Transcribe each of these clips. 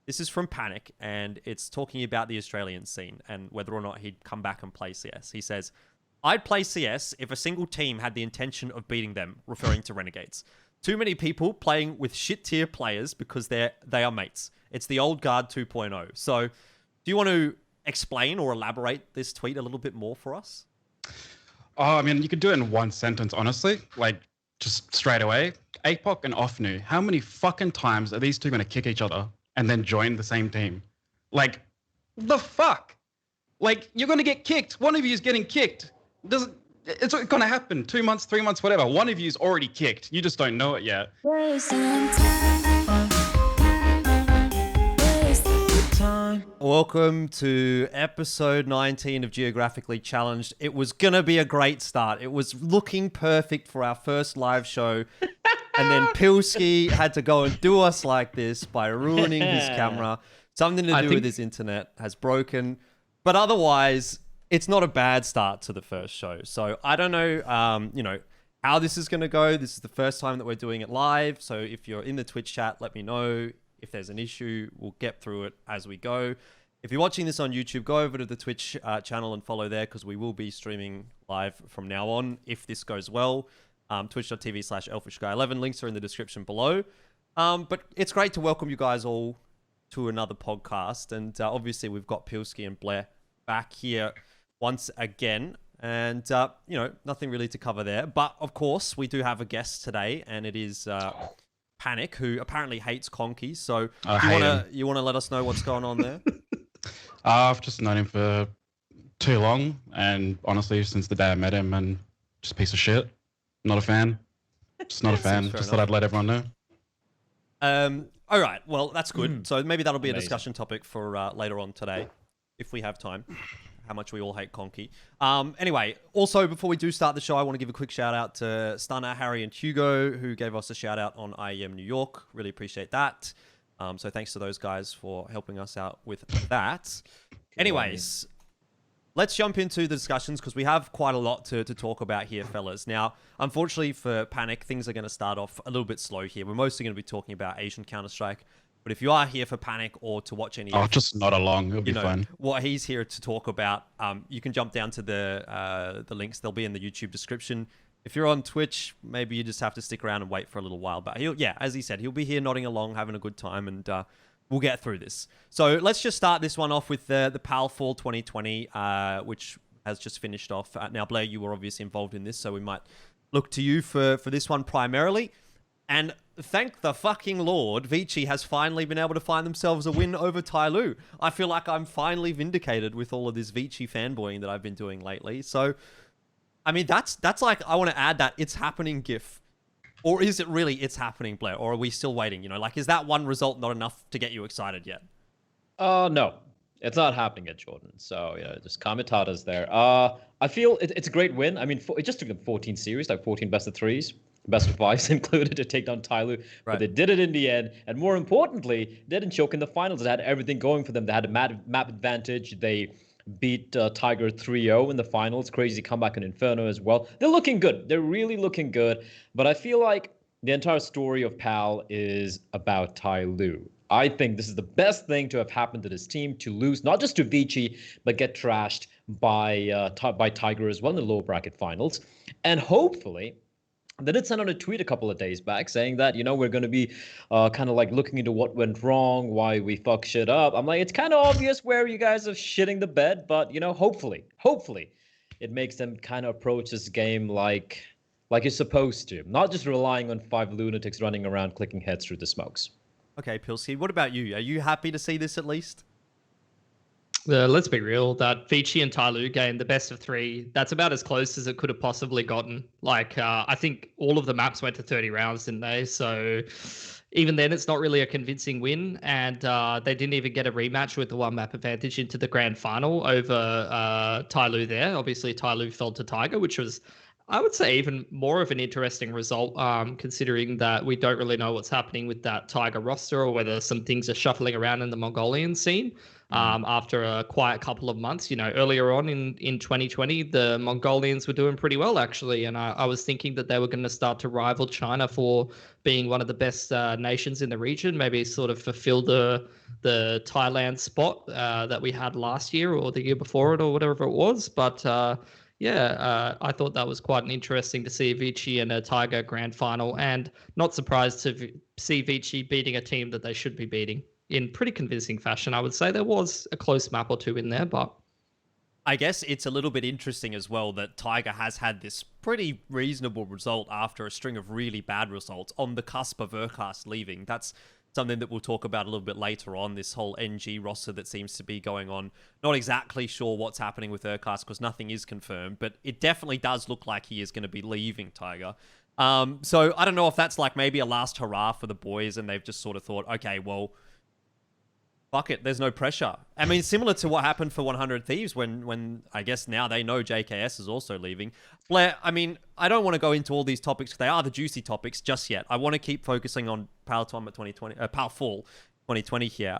This is from Panic, and it's talking about the Australian scene and whether or not he'd come back and play CS. He says, I'd play CS if a single team had the intention of beating them, referring to Renegades. Too many people playing with shit-tier players because they are mates. It's the old guard 2.0. So do you want to explain or elaborate this tweet a little bit more for us? Oh, I mean, you could do it in one sentence, honestly. Like, just straight away. APOC and Ofnu, how many fucking times are these two going to kick each other and then join the same team? Like, the fuck? Like, you're going to get kicked. One of you is getting kicked. It's going to happen. 2 months, 3 months, whatever. One of you is already kicked. You just don't know it yet. Welcome to episode 19 of Geographically Challenged. It was going to be a great start. It was looking perfect for our first live show. And then Pilski had to go and do us like this by ruining his camera. Something to do with his internet has broken. But otherwise, it's not a bad start to the first show. So I don't know, how this is going to go. This is the first time that we're doing it live. So if you're in the Twitch chat, let me know. If there's an issue, we'll get through it as we go. If you're watching this on YouTube, go over to the Twitch channel and follow there because we will be streaming live from now on if this goes well. Twitch.tv/Elfishguy11. Links are in the description below. But it's great to welcome you guys all to another podcast. And obviously, we've got Pilski and Bleh back here once again. And, nothing really to cover there. But, of course, we do have a guest today, and it is Panic, who apparently hates conkies. So you want to let us know what's going on there? I've just known him for too long. And honestly, since the day I met him, and just a piece of shit. Not a fan. Just not a fan. Just thought I'd let everyone know. All right. Well, that's good. So maybe that'll be a discussion topic for later on today, if we have time. How much we all hate Conky. Anyway, also, before we do start the show, I want to give a quick shout out to Stunner, Harry, and Hugo, who gave us a shout out on IEM New York. Really appreciate that. So thanks to those guys for helping us out with that. Anyways, let's jump into the discussions because we have quite a lot to talk about here, fellas. Now, unfortunately for Panic, things are going to start off a little bit slow here. We're mostly going to be talking about Asian Counter-Strike. But if you are here for Panic or to watch any... just nod along. It'll be fun. What he's here to talk about, you can jump down to the links. They'll be in the YouTube description. If you're on Twitch, maybe you just have to stick around and wait for a little while. But as he said, he'll be here nodding along, having a good time, and we'll get through this. So let's just start this one off with the PAL Fall 2020, which has just finished off. Now, Bleh, you were obviously involved in this, so we might look to you for this one primarily. And thank the fucking Lord, Vici has finally been able to find themselves a win over Tyloo. I feel like I'm finally vindicated with all of this Vici fanboying that I've been doing lately. So, I mean, that's like, I want to add that it's happening GIF. Or is it really it's happening, Blair? Or are we still waiting? Is that one result not enough to get you excited yet? No, it's not happening yet, Jordan. So, just Kamitada's there. I feel it's a great win. I mean, it just took them 14 series, like 14 best of threes. Best of fives included to take down Tyloo, but they did it in the end. And more importantly, they didn't choke in the finals. They had everything going for them. They had a map advantage. They beat Tiger 3-0 in the finals. Crazy comeback in Inferno as well. They're looking good. They're really looking good. But I feel like the entire story of PAL is about Tyloo. I think this is the best thing to have happened to this team, to lose not just to Vici, but get trashed by Tiger as well in the lower bracket finals. And hopefully... They did send out a tweet a couple of days back saying that, we're going to be kind of like looking into what went wrong, why we fuck shit up. I'm like, it's kind of obvious where you guys are shitting the bed, but, hopefully it makes them kind of approach this game like you're supposed to, not just relying on 5 lunatics running around clicking heads through the smokes. Okay, Pilski, what about you? Are you happy to see this at least? Let's be real, that Vici and Tyloo game, the best of 3, that's about as close as it could have possibly gotten. I think all of the maps went to 30 rounds, didn't they? So even then, it's not really a convincing win. And they didn't even get a rematch with the 1 map advantage into the grand final over Tyloo there. Obviously, Tyloo fell to Tiger, which was I would say even more of an interesting result, considering that we don't really know what's happening with that Tiger roster or whether some things are shuffling around in the Mongolian scene. After a quiet couple of months, earlier on in 2020, the Mongolians were doing pretty well, actually. And I was thinking that they were going to start to rival China for being one of the best nations in the region, maybe sort of fulfill the Thailand spot that we had last year or the year before it or whatever it was. But I thought that was quite interesting to see Vici in a Tiger grand final, and not surprised to see Vici beating a team that they should be beating in pretty convincing fashion. I would say there was a close map or two in there, but I guess it's a little bit interesting as well that Tiger has had this pretty reasonable result after a string of really bad results on the cusp of UrCast leaving. That's something that we'll talk about a little bit later on, this whole NG roster that seems to be going on. Not exactly sure what's happening with UrCast because nothing is confirmed, but it definitely does look like he is going to be leaving Tiger. So I don't know if that's like maybe a last hurrah for the boys and they've just sort of thought, okay, well, fuck it, there's no pressure. I mean, similar to what happened for 100 Thieves when I guess now they know JKS is also leaving. Bleh, I mean, I don't want to go into all these topics. They are the juicy topics just yet. I want to keep focusing on Power Tournament 2020, Power Fall 2020 here.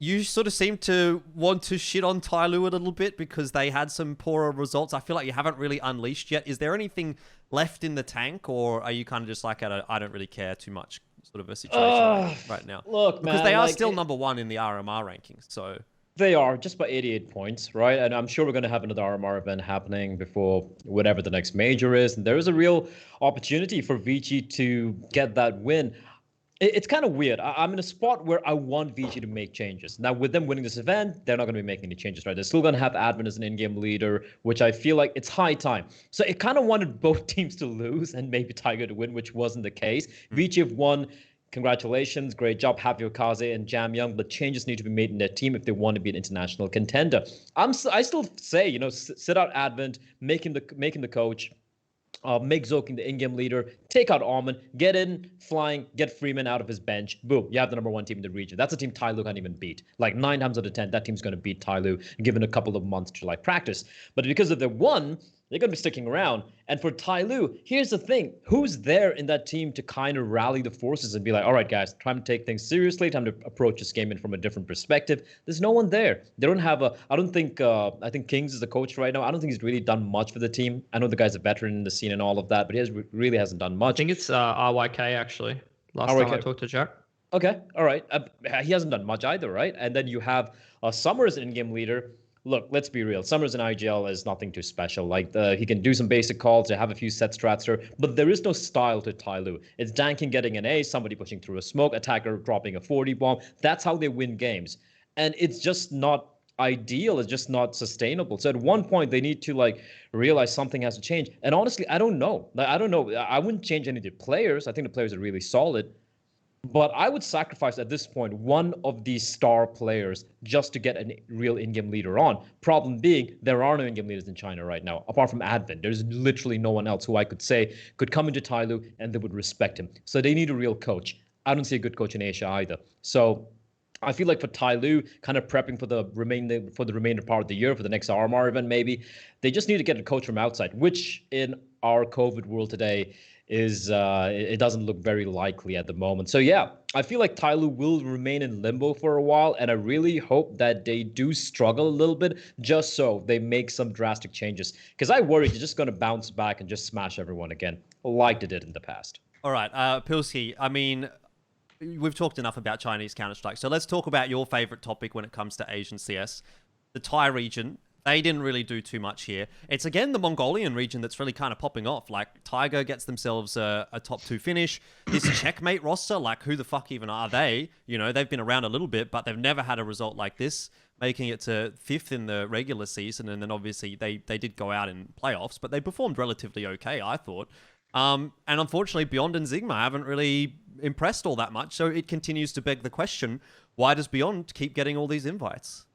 You sort of seem to want to shit on Tyloo a little bit because they had some poorer results. I feel like you haven't really unleashed yet. Is there anything left in the tank, or are you kind of just like at a I don't really care too much sort of a situation right now? Look, man, because they are still number one in the RMR rankings, so they are just by 88 points, right? And I'm sure we're going to have another RMR event happening before whatever the next major is, and there is a real opportunity for Vici to get that win. It's kind of weird. I'm in a spot where I want Vici to make changes. Now, with them winning this event, they're not going to be making any changes, right? They're still going to have Admin as an in-game leader, which I feel like it's high time. So it kind of wanted both teams to lose and maybe Tiger to win, which wasn't the case. Vici have won. Congratulations, great job, happy with Kaze and Jam Young, but changes need to be made in their team if they want to be an international contender. I still say, sit out Advent, make him the coach. Make Zoking the in-game leader, take out Almond, get in flying, get Freeman out of his bench. Boom, you have the number one team in the region. That's a team Tyloo can't even beat. Like 9 times out of 10, that team's going to beat Tyloo, given a couple of months to practice. But because of the one, they're going to be sticking around. And for Tyloo, here's the thing. Who's there in that team to kind of rally the forces and be like, all right, guys, time to take things seriously, time to approach this game in from a different perspective? There's no one there. They don't have I think Kings is the coach right now. I don't think he's really done much for the team. I know the guy's a veteran in the scene and all of that, but he really hasn't done much. I think it's RYK, actually. Last time I talked to Jack. Okay, all right. He hasn't done much either, right? And then you have Summers, an in-game leader. Look, let's be real. Summers in IGL is nothing too special. He can do some basic calls, they have a few set strats there, but there is no style to Tyloo. It's Danking getting an A, somebody pushing through a smoke, attacker dropping a 40 bomb. That's how they win games. And it's just not ideal. It's just not sustainable. So at one point, they need to realize something has to change. And honestly, I don't know. I wouldn't change any of the players. I think the players are really solid. But I would sacrifice at this point one of these star players just to get a real in-game leader on. Problem being, there are no in-game leaders in China right now, apart from Advent. There's literally no one else who I could say could come into Tyloo and they would respect him. So they need a real coach. I don't see a good coach in Asia either. So I feel like for Tyloo, kind of prepping for the remainder part of the year, for the next RMR event maybe, they just need to get a coach from outside, which in our COVID world today is it doesn't look very likely at the moment. So yeah, I feel like Tyloo will remain in limbo for a while, and I really hope that they do struggle a little bit just so they make some drastic changes. Because I worry they're just going to bounce back and just smash everyone again, like they did in the past. All right, Pilsky, I mean, we've talked enough about Chinese Counter-Strike, so let's talk about your favorite topic when it comes to Asian CS, the Thai region. They didn't really do too much here. It's, again, the Mongolian region that's really kind of popping off. Tiger gets themselves a top 2 finish. This Checkmate roster, who the fuck even are they? They've been around a little bit, but they've never had a result like this, making it to 5th in the regular season. And then, obviously, they did go out in playoffs, but they performed relatively okay, I thought. And unfortunately, Beyond and Sigma haven't really impressed all that much. So it continues to beg the question, why does Beyond keep getting all these invites?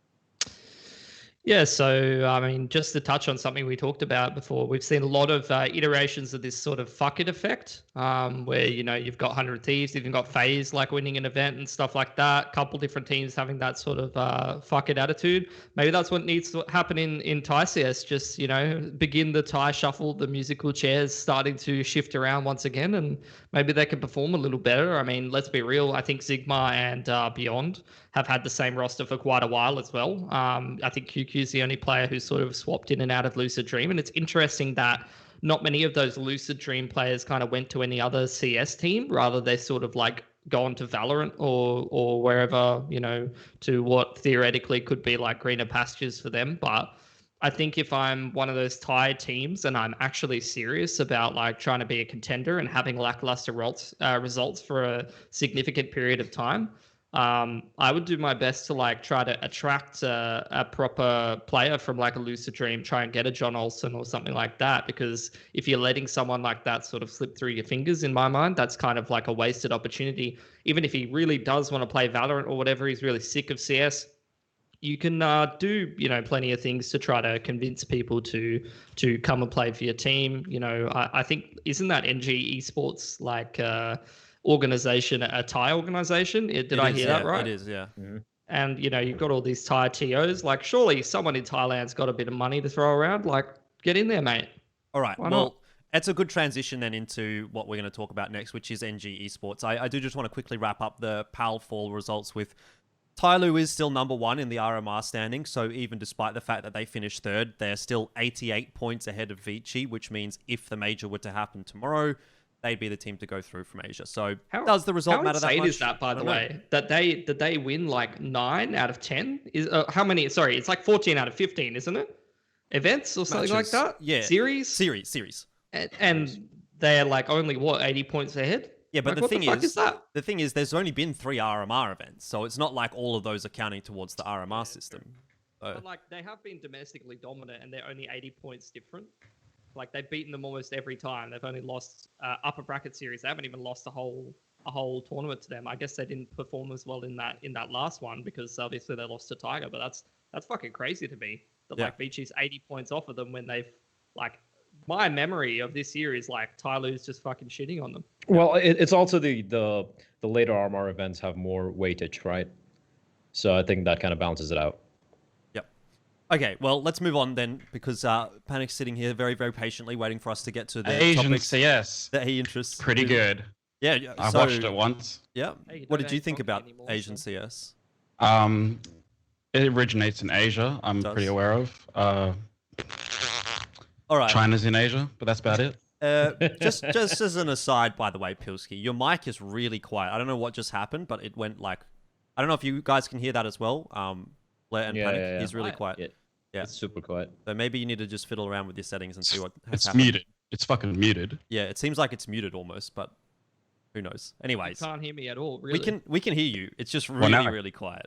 Yeah, so I mean, just to touch on something we talked about before, we've seen a lot of iterations of this sort of fuck it effect, where you've got 100 Thieves, you've got FaZe like winning an event and stuff like that. Couple different teams having that sort of fuck it attitude. Maybe that's what needs to happen in Thai CS. Just begin the Thai shuffle, the musical chairs starting to shift around once again, and maybe they can perform a little better. I mean, let's be real. I think Sigma and Beyond have had the same roster for quite a while as well. I think QQ is the only player who's sort of swapped in and out of Lucid Dream. And it's interesting that not many of those Lucid Dream players kind of went to any other CS team. Rather, they sort of like gone to Valorant or wherever, to what theoretically could be like greener pastures for them. But I think if I'm one of those Thai teams and I'm actually serious about like trying to be a contender and having lackluster results for a significant period of time, I would do my best to like try to attract a proper player from like a Lucid Dream, try and get a John Olsen or something like that. Because if you're letting someone like that sort of slip through your fingers, in my mind, that's kind of like a wasted opportunity. Even if he really does want to play Valorant or whatever, he's really sick of CS. You can do plenty of things to try to convince people to come and play for your team. I think, isn't that NG Esports like organization a Thai organization? Did I hear that right? It is, yeah. Mhm. And you've got all these Thai TOs. Like, surely someone in Thailand's got a bit of money to throw around. Like, get in there, mate. All right. Why Well, not? it's a good transition then into what we're going to talk about next, which is NG Esports. I do just want to quickly wrap up the PAL fall results with Tyloo is still number 1 in the RMR standing. So even despite the fact that they finished 3rd, they're still 88 points ahead of Vici, which means if the major were to happen tomorrow, they'd be the team to go through from Asia. So does the result matter that much? How insane is that, by the way? That they win like 9 out of 10? Is how many? Sorry, it's like 14 out of 15, isn't it? Events or something like that? Yeah. Series? Series. And they're like only, 80 points ahead? Yeah, but like, the thing is that? The thing is, there's only been 3 RMR events, so it's not like all of those are counting towards the RMR system. So. But like, they have been domestically dominant, and they're only 80 points different. Like, they've beaten them almost every time. They've only lost upper bracket series. They haven't even lost a whole tournament to them. I guess they didn't perform as well in that last one because obviously they lost to Tiger. But that's fucking crazy to me. That like Vici's 80 points off of them when they've like. My memory of this year is like Tyloo's just fucking shitting on them. Well, it's also the later RMR events have more weightage, right? So I think that kind of balances it out. Yep. Okay, well, let's move on then, because Panic's sitting here very, very patiently waiting for us to get to the Asian topics CS. that he interests. Pretty good. Yeah, I watched it once. Yeah. Hey, What did you think about Asian CS? It originates in Asia. I'm pretty aware of. All right. China's in Asia, but that's about it. Just as an aside, by the way, Pilsky, your mic is really quiet. I don't know what just happened, but it went like, I don't know if you guys can hear that as well. Bleh and Panic is really quiet. Yeah, it's super quiet. So maybe you need to just fiddle around with your settings and see what has It's happened. muted. It's fucking muted. Yeah, it seems like it's muted almost, but who knows? Anyways, You can't hear me at all, really. we can hear you. It's just really really quiet.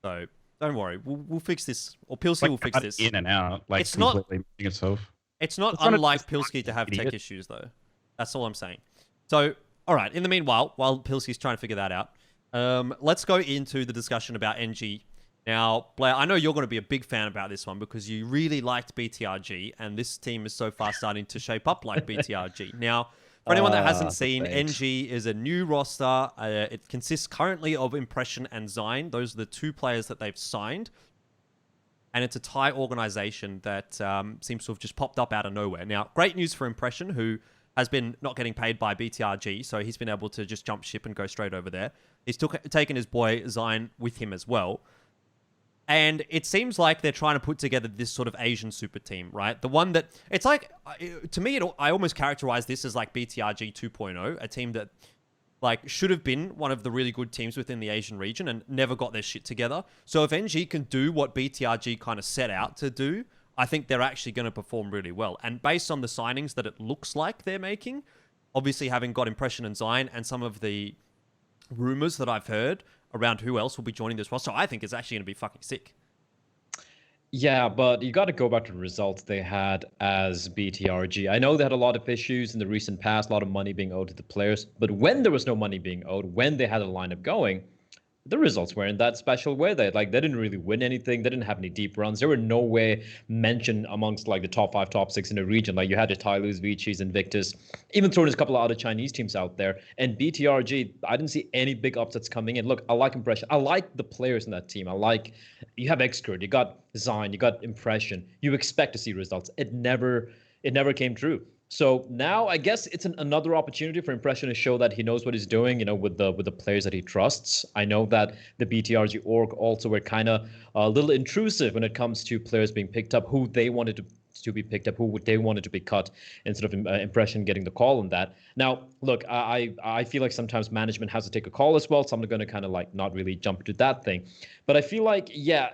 So don't worry, we'll fix this, or Pilsky will fix this. In and out, like It's not- completely muting itself. It's not It's not a unlike Pilsky to have tech idiot. issues, though. That's all I'm saying. So, all right. In the meanwhile, while Pilsky's trying to figure that out, let's go into the discussion about NG. Now, Blair, I know you're going to be a big fan about this one because you really liked BTRG, and this team is so far starting to shape up like BTRG. Now, for anyone that hasn't seen, thanks. NG is a new roster. It consists currently of Impression and Zine. Those are the 2 players that they've signed. And it's a Thai organization that seems to have just popped up out of nowhere. Now, great news for Impression, who has been not getting paid by BTRG, so he's been able to just jump ship and go straight over there. He's taken his boy Zine with him as well. And it seems like they're trying to put together this sort of Asian super team, right? The one that, it's like, to me, I almost characterize this as like BTRG 2.0, a team that like should have been one of the really good teams within the Asian region and never got their shit together. So if NG can do what BTRG kind of set out to do, I think they're actually going to perform really well. And based on the signings that it looks like they're making, obviously having got Impression and Zine and some of the rumors that I've heard around who else will be joining this roster, I think it's actually going to be fucking sick. Yeah, but you got to go back to the results they had as BTRG. I know they had a lot of issues in the recent past, a lot of money being owed to the players. But when there was no money being owed, when they had a lineup going, the results weren't that special, were they? Like, they didn't really win anything. They didn't have any deep runs. They were nowhere mentioned amongst like the top 5, top 6 in the region. Like, you had the Tyloo's, Vici's, Invictus, even throwing a couple of other Chinese teams out there. And BTRG, I didn't see any big upsets coming in. Look, I like Impression. I like the players in that team. You have Xcurt, you got Zine, you got Impression. You expect to see results. It never came true. So now I guess it's another opportunity for Impression to show that he knows what he's doing, with the players that he trusts. I know that the BTRG org also were kind of a little intrusive when it comes to players being picked up, who they wanted to be picked up, who they wanted to be cut, instead of Impression getting the call on that. Now, look, I feel like sometimes management has to take a call as well, so I'm going to kind of like not really jump into that thing. But I feel like, yeah,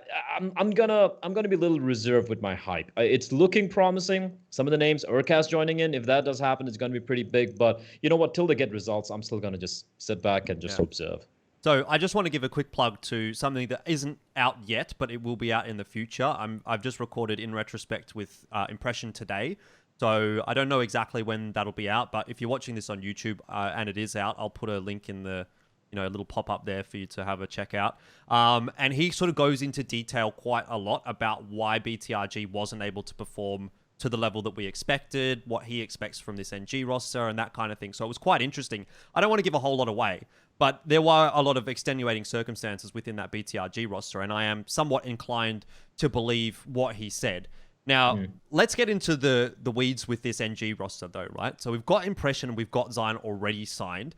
I'm gonna be a little reserved with my hype. It's looking promising. Some of the names, Urcast joining in, if that does happen, it's going to be pretty big. But you know what? Till they get results, I'm still going to just sit back and just observe. So I just want to give a quick plug to something that isn't out yet, but it will be out in the future. I've just recorded in retrospect with Impression today. So I don't know exactly when that'll be out, but if you're watching this on YouTube and it is out, I'll put a link in the a little pop-up there for you to have a check out. And he sort of goes into detail quite a lot about why BTRG wasn't able to perform to the level that we expected, what he expects from this NG roster, and that kind of thing. So it was quite interesting. I don't want to give a whole lot away, but there were a lot of extenuating circumstances within that BTRG roster, and I am somewhat inclined to believe what he said. Now, let's get into the weeds with this NG roster, though, right? So we've got Impression, we've got Zine already signed.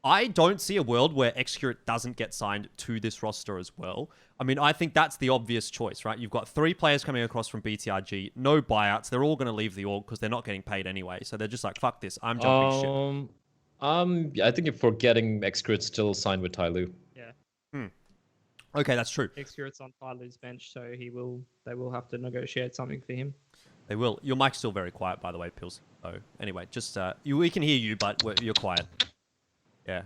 I don't see a world where Xcurt doesn't get signed to this roster as well. I mean, I think that's the obvious choice, right? You've got 3 players coming across from BTRG, no buyouts. They're all going to leave the org because they're not getting paid anyway. So they're just like, fuck this, I'm jumping ship. I think you're forgetting Xcurt still signed with Tyloo. Yeah. Okay, that's true. Xcurt's on Tyloo's bench, so they will have to negotiate something for him. They will. Your mic's still very quiet, by the way, Pills. So anyway, just we can hear you, but you're quiet. Yeah.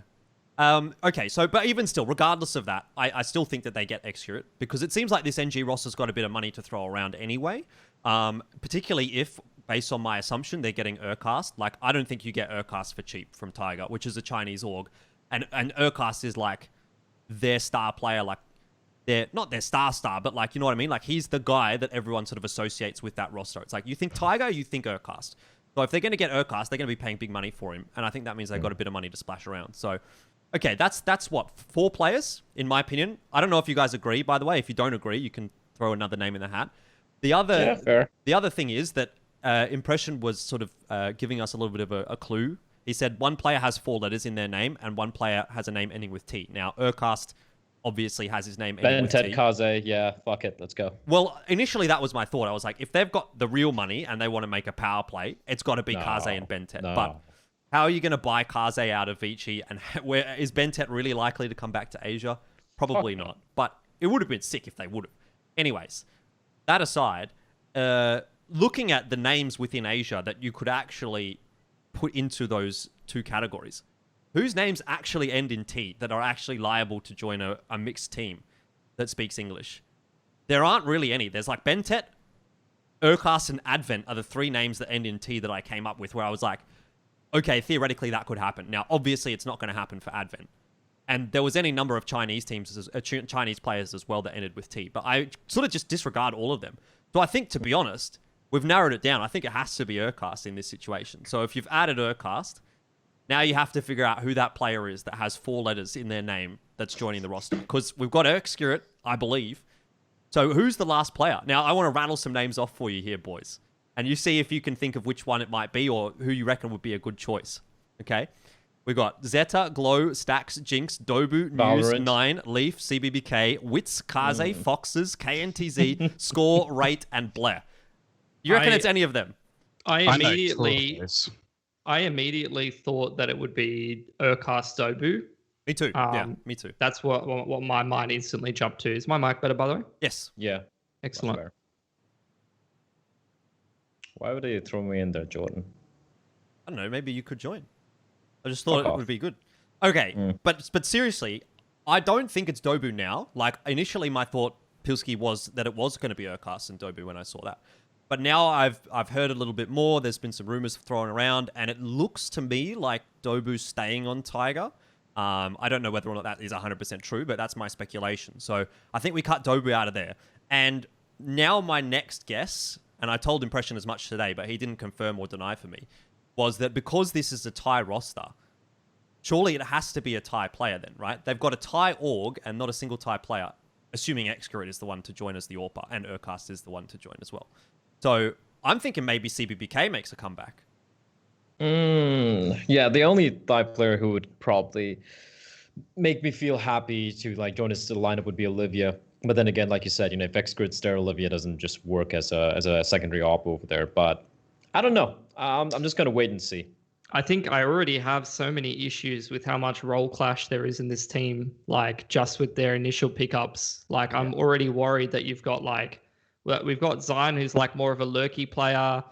Okay, so, but even still, regardless of that, I still think that they get Xcurt because it seems like this NG roster's got a bit of money to throw around anyway. Particularly if, based on my assumption, they're getting Urcast. Like, I don't think you get Urcast for cheap from Tiger, which is a Chinese org. And Urcast is like their star player, like, they're not their star, but like, you know what I mean? Like, he's the guy that everyone sort of associates with that roster. It's like, you think Tiger, you think Urcast. So if they're going to get Urcast, they're going to be paying big money for him. And I think that means they've got a bit of money to splash around. So, okay, that's what, 4 players, in my opinion. I don't know if you guys agree, by the way. If you don't agree, you can throw another name in the hat. The other thing is that Impression was sort of giving us a little bit of a clue. He said 1 player has 4 letters in their name and 1 player has a name ending with T. Now, Urcast obviously has his name ending with T. Kaze, yeah, fuck it, let's go. Well, initially that was my thought. I was like, if they've got the real money and they want to make a power play, it's got to be Kaze and Bentet. No. But how are you going to buy Kaze out of Vici? And where is Bentet really likely to come back to Asia? Probably not. But it would have been sick if they would have. Anyways, that aside, looking at the names within Asia that you could actually put into those 2 categories, whose names actually end in T that are actually liable to join a mixed team that speaks English? There aren't really any. There's like Bentet, Urcast, and Advent are the 3 names that end in T that I came up with, where I was like, okay, theoretically that could happen. Now, obviously, it's not going to happen for Advent. And there was any number of Chinese teams, Chinese players as well that ended with T. But I sort of just disregard all of them. So I think, to be honest, we've narrowed it down. I think it has to be Urcast in this situation. So if you've added Urcast, now you have to figure out who that player is that has 4 letters in their name that's joining the roster. Because we've got Xcurt, I believe. So who's the last player? Now, I want to rattle some names off for you here, boys. And you see if you can think of which one it might be or who you reckon would be a good choice. Okay? We've got Zeta, Glow, Stax, Jinx, Dobu, News, Valorant. 9, Leaf, CBBK, Wits, Kaze, Foxes, KNTZ, Score, Rate, and Bleh. You reckon it's any of them? I I know immediately 2 of those. I immediately thought that it would be Urcast Dobu. Me too. Yeah, Um, me too. That's what my mind instantly jumped to. Is my mic better, by the way? Yes. Yeah. Excellent. Fair. Why would they throw me in there, Jordan? I don't know. Maybe you could join. I just thought Fuck it off. would be good. Okay, but seriously, I don't think it's Dobu now. Like, initially my thought, Pilsky, was that it was going to be Urcast and Dobu when I saw that. But now I've heard a little bit more. There's been some rumors thrown around, and it looks to me like Dobu's staying on Tiger. I don't know whether or not that is 100% true, but that's my speculation. So I think we cut Dobu out of there. And now my next guess, and I told Impression as much today, but he didn't confirm or deny for me, was that because this is a Thai roster, surely it has to be a Thai player then, right? They've got a Thai org and not a single Thai player, assuming Excurate is the one to join as the AWPer, and Urcast is the one to join as well. So I'm thinking maybe CBBK makes a comeback. Yeah, the only Thai player who would probably make me feel happy to like join us to the lineup would be Olivia. But then again, like you said, if Excurate's there, Olivia doesn't just work as a secondary op over there. But I don't know. I'm just gonna wait and see. I think I already have so many issues with how much role clash there is in this team, like just with their initial pickups. Like I'm already worried that you've got we've got Zion, who's like more of a lurky player.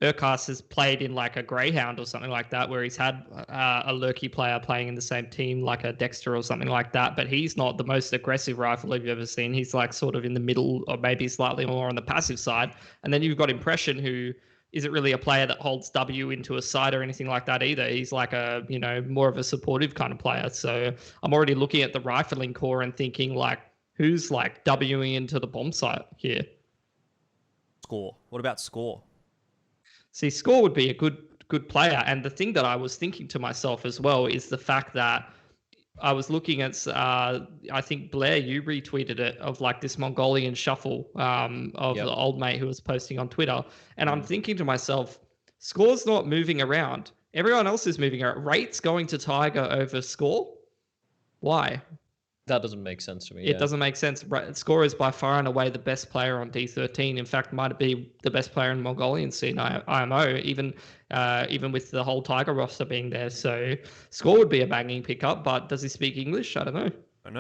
Urcast has played in like a Greyhound or something like that, where he's had a lurky player playing in the same team, like a Dexter or something like that. But he's not the most aggressive rifle you've ever seen. He's like sort of in the middle, or maybe slightly more on the passive side. And then you've got Impression, who isn't really a player that holds W into a side or anything like that either. He's like a, more of a supportive kind of player. So I'm already looking at the rifling core and thinking like, who's like Wing into the bomb site here? Score. What about Score? See, Score would be a good player. And the thing that I was thinking to myself as well is the fact that I was looking at, I think Blair, you retweeted it, of like this Mongolian shuffle of the old mate who was posting on Twitter. And I'm thinking to myself, Score's not moving around. Everyone else is moving around. Rate's going to Tiger over Score. Why? That doesn't make sense to me. It doesn't make sense. Score is by far and away the best player on D13. In fact, might be the best player in Mongolian scene, IMO, even with the whole Tiger roster being there. So Score would be a banging pickup, but does he speak English? I don't know.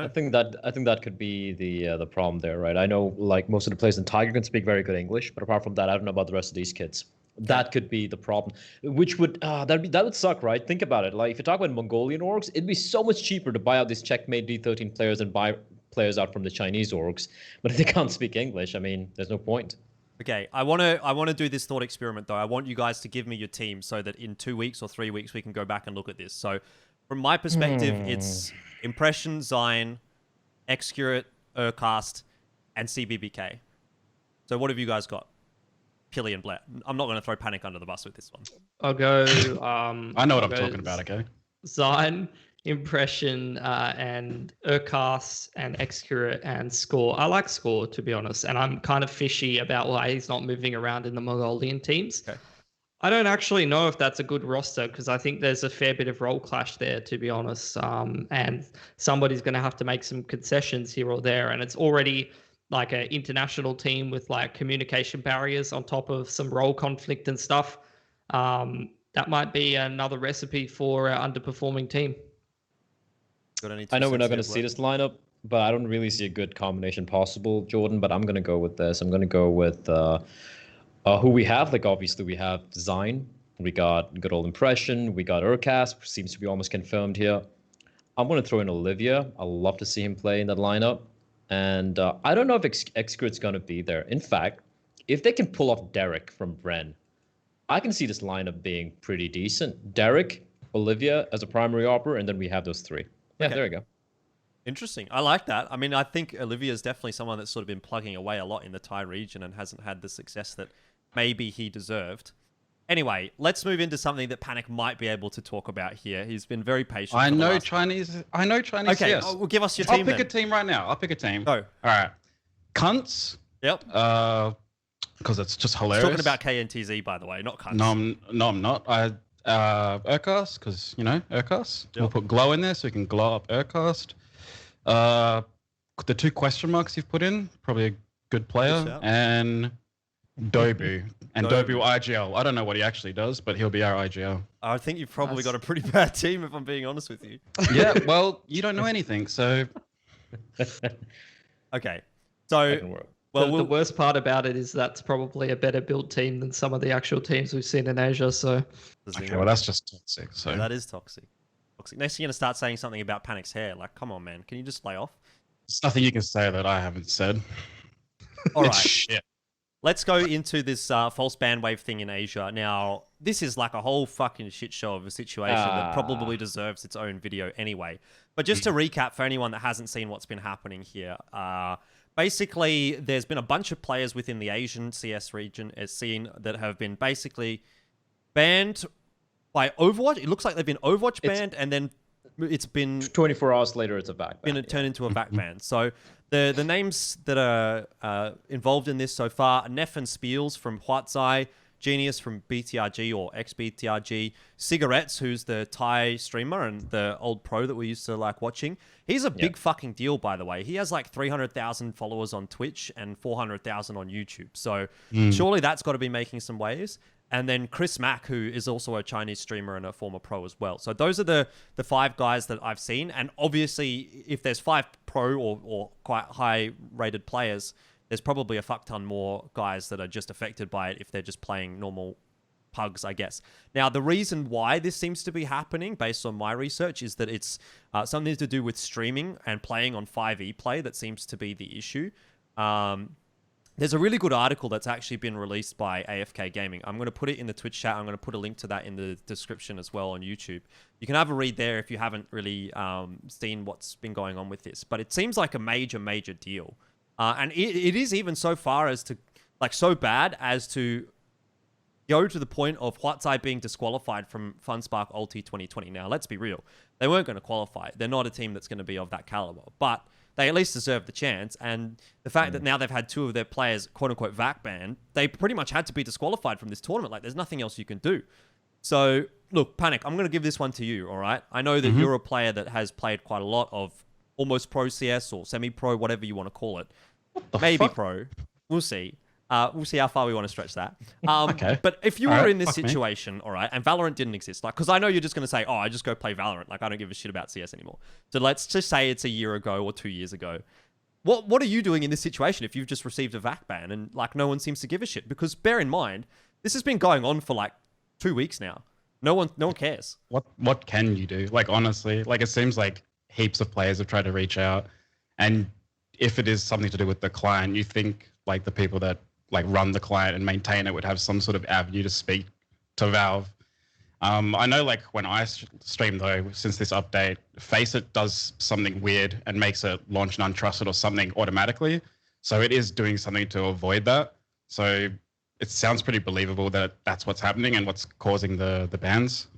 I think that could be the problem there, right? I know like most of the players in Tiger can speak very good English, but apart from that, I don't know about the rest of these kids. That could be the problem, which would that would suck, right? Think about it. Like if you talk about Mongolian orgs, it'd be so much cheaper to buy out these checkmate D13 players and buy players out from the Chinese orgs. But if they can't speak English, I mean, there's no point. Okay, I want to do this thought experiment though. I want you guys to give me your team so that in 2 weeks or 3 weeks we can go back and look at this. So from my perspective, it's Impression, Zion, Excurate, Urcast, and CBBK. So what have you guys got? Pili and Bleh. I'm not going to throw Panic under the bus with this one. I'll go. I know what I'm talking about, okay? Zion, Impression, and Urcast, and Excurate, and Score. I like Score, to be honest, and I'm kind of fishy about why he's not moving around in the Mongolian teams. Okay. I don't actually know if that's a good roster because I think there's a fair bit of role clash there, to be honest. And somebody's going to have to make some concessions here or there, and it's already like an international team with like communication barriers on top of some role conflict and stuff. That might be another recipe for an underperforming team. I know we're not going to see this lineup, but I don't really see a good combination possible, Jordan, but I'm going to go with this. I'm going to go with who we have. Like obviously we have Design. We got good old Impression. We got Urcast, seems to be almost confirmed here. I'm going to throw in Olivia. I'd love to see him play in that lineup. And I don't know if Excurate's going to be there. In fact, if they can pull off Derek from Bren, I can see this lineup being pretty decent. Derek, Olivia as a primary operator, and then we have those three. Yeah, okay. There we go. Interesting. I like that. I mean, I think Olivia is definitely someone that's sort of been plugging away a lot in the Thai region and hasn't had the success that maybe he deserved. Anyway, let's move into something that Panic might be able to talk about here. He's been very patient. I know Chinese. Okay, yes. Well, give us your team. I'll pick a team right now. I'll pick a team. Go. All right. Cunts. Yep. Because it's just hilarious. Talking about KNTZ, by the way, not Cunts. No, I'm not. Urcast, because Urcast. Yep. We'll put Glow in there so we can glow up Urcast. The 2 question marks you've put in, probably a good player, and Dobu. And Dobu IGL. I don't know what he actually does, but he'll be our IGL. I think you've probably got a pretty bad team, if I'm being honest with you. Yeah, well, you don't know anything, so... Okay, so... Well, the worst part about it is that's probably a better built team than some of the actual teams we've seen in Asia, so... Okay, well, that's just toxic, so... Yeah, that is toxic. Next, you're going to start saying something about Panic's hair. Like, come on, man. Can you just lay off? There's nothing you can say that I haven't said. All right. Shit. let's go into this false ban wave thing in Asia. Now, this is like a whole fucking shit show of a situation that probably deserves its own video anyway. But just to recap for anyone that hasn't seen what's been happening here, basically, there's been a bunch of players within the Asian CS region scene that have been basically banned by Overwatch. It looks like they've been Overwatch banned, and then it's been 24 hours later, it's a back ban. Been turned into a back ban. So the names that are involved in this so far are Neff and Spiels from Huatzai, Genius from BTRG or ex-BTRG, Cigarettes, who's the Thai streamer and the old pro that we used to like watching. He's a big fucking deal, by the way. He has like 300,000 followers on Twitch and 400,000 on YouTube. So surely that's got to be making some waves. And then Chris Mack, who is also a Chinese streamer and a former pro as well. So those are the 5 guys that I've seen. And obviously, if there's 5 pro or quite high-rated players, there's probably a fuck ton more guys that are just affected by it if they're just playing normal pugs, I guess. Now, the reason why this seems to be happening, based on my research, is that it's something to do with streaming and playing on 5e play that seems to be the issue. There's a really good article that's actually been released by AFK Gaming. I'm going to put it in the Twitch chat. I'm going to put a link to that in the description as well on YouTube. You can have a read there if you haven't really seen what's been going on with this. But it seems like a major, major deal. And it is even so far as to, like, so bad as to go to the point of Huatzai being disqualified from Funspark Ulti 2020. Now, let's be real. They weren't going to qualify. They're not a team that's going to be of that caliber. But they at least deserve the chance. And the fact that now they've had 2 of their players, quote-unquote, vac banned, they pretty much had to be disqualified from this tournament. Like, there's nothing else you can do. So, look, Panic, I'm going to give this one to you, all right? I know that you're a player that has played quite a lot of almost pro CS or semi-pro, whatever you want to call it. Maybe pro. We'll see. We'll see how far we want to stretch that. Okay. But if you were in this situation, all right, and Valorant didn't exist, like, because I know you're just going to say, oh, I just go play Valorant. Like, I don't give a shit about CS anymore. So let's just say it's a year ago or 2 years ago. What are you doing in this situation if you've just received a VAC ban and, like, no one seems to give a shit? Because bear in mind, this has been going on for, like, 2 weeks now. No one cares. What can you do? Like, honestly, like, it seems like heaps of players have tried to reach out, and if it is something to do with the client, you think like the people that like run the client and maintain it would have some sort of avenue to speak to Valve. I know, like, when I stream though, since this update, Faceit does something weird and makes it launch an untrusted or something automatically. So it is doing something to avoid that. So it sounds pretty believable that that's what's happening and what's causing the bans.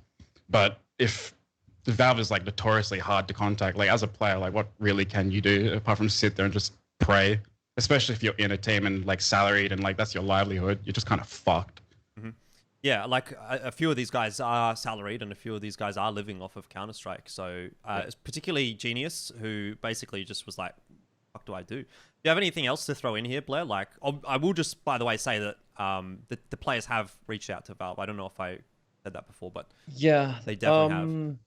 But if the Valve is like notoriously hard to contact, like, as a player, like, what really can you do apart from sit there and just pray? Especially if you're in a team and like salaried and like that's your livelihood, you're just kind of fucked. Yeah, like a few of these guys are salaried and a few of these guys are living off of Counter-Strike. So particularly Genius, who basically just was like, what do I do? Do you have anything else to throw in here, Bleh? Like, I will just, by the way, say that the players have reached out to Valve. I don't know if I said that before, but yeah, they definitely have.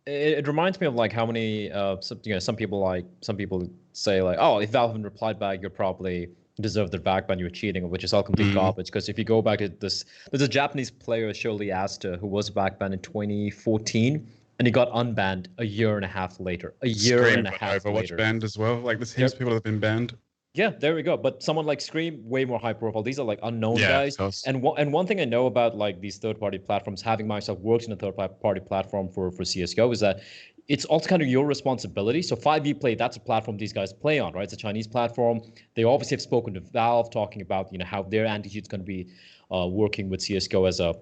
It reminds me of like how many some people say like, oh, if Valve haven't replied back, you're probably deserve their back ban, you're cheating, which is all complete garbage. Because if you go back to this, there's a Japanese player, Shirley Asta, who was back banned in 2014, and he got unbanned a year and a half later. Overwatch banned as well. Like, there's heaps of people that have been banned. Yeah, there we go. But someone like Scream, way more high profile. These are like unknown guys. And one thing I know about like these third-party platforms, having myself worked in a third-party platform for CSGO, is that it's also kind of your responsibility. So 5e Play, that's a platform these guys play on, right? It's a Chinese platform. They obviously have spoken to Valve, talking about, how their attitude is going to be working with CSGO as a,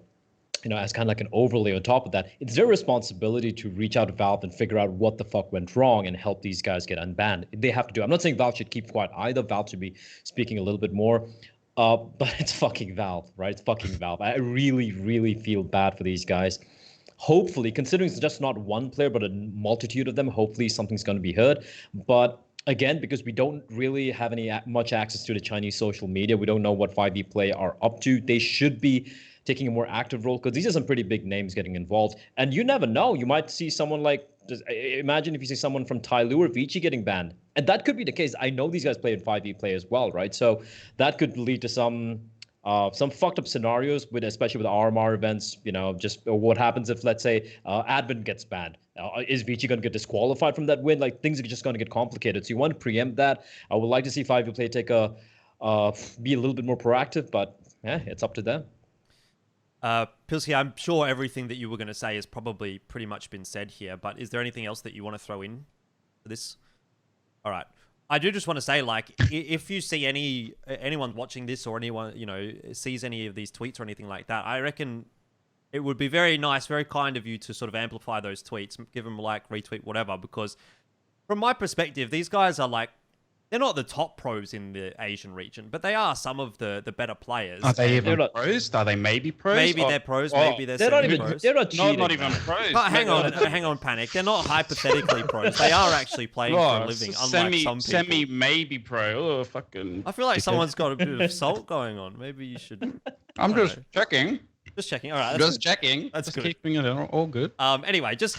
as kind of like an overlay on top of that. It's their responsibility to reach out to Valve and figure out what the fuck went wrong and help these guys get unbanned. They have to do it. I'm not saying Valve should keep quiet either. Valve should be speaking a little bit more. But it's fucking Valve, right? It's fucking Valve. I really, really feel bad for these guys. Hopefully, considering it's just not one player, but a multitude of them, hopefully something's going to be heard. But again, because we don't really have much access to the Chinese social media, we don't know what 5e Play are up to. They should be taking a more active role, because these are some pretty big names getting involved. And you never know. You might see someone like, imagine if you see someone from Tyloo or Vici getting banned. And that could be the case. I know these guys play in 5e Play as well, right? So that could lead to some fucked up scenarios, especially with RMR events. Just what happens if, let's say, admin gets banned. Is Vici going to get disqualified from that win? Like, things are just going to get complicated. So you want to preempt that. I would like to see 5e Play take a be a little bit more proactive. But yeah, it's up to them. Pilsky, I'm sure everything that you were going to say has probably pretty much been said here, but is there anything else that you want to throw in for this? All right. I do just want to say, like, if you see anyone watching this or anyone, sees any of these tweets or anything like that, I reckon it would be very nice, very kind of you to sort of amplify those tweets, give them a like, retweet, whatever, because from my perspective, these guys are like, they're not the top pros in the Asian region, but they are some of the better players. Are they even pros? Are they maybe pros? Maybe they're pros. Maybe they're not even pros. They're not cheating. Not even pros. But hang on, Panic. They're not hypothetically pros. They are actually playing for a living, unlike some people. Semi-maybe pro. Oh, fucking. I feel like someone's got a bit of salt going on. Maybe you should. I'm just checking. Just checking. All right. Just checking. That's just good. keeping it all good. Anyway, just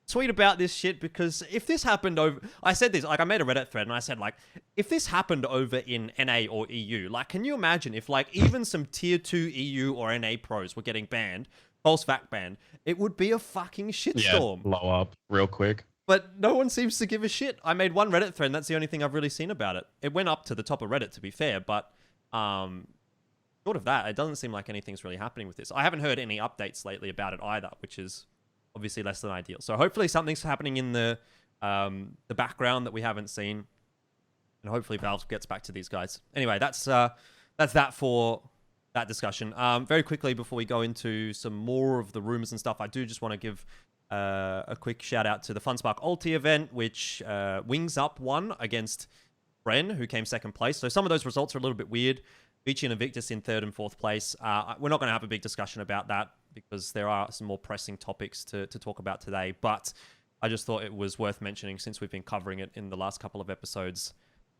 tweet about this shit, because if this happened over, I said this, like, I made a Reddit thread and I said, like, if this happened over in NA or EU, like, can you imagine if, like, even some tier 2 EU or NA pros were getting banned, false fact banned, it would be a fucking shitstorm. Yeah, blow up real quick. But no one seems to give a shit. I made one Reddit thread and that's the only thing I've really seen about it. It went up to the top of Reddit, to be fair, but short of that, it doesn't seem like anything's really happening with this. I haven't heard any updates lately about it either, which is obviously less than ideal. So hopefully something's happening in the background that we haven't seen, and hopefully Valve gets back to these guys. Anyway, that's that for that discussion. Very quickly before we go into some more of the rumors and stuff, I do just want to give a quick shout out to the Funspark Ulti event, which Wings Up won against Bren, who came second place. So some of those results are a little bit weird. Vici and Invictus in third and fourth place. We're not going to have a big discussion about that because there are some more pressing topics to talk about today. But I just thought it was worth mentioning, since we've been covering it in the last couple of episodes,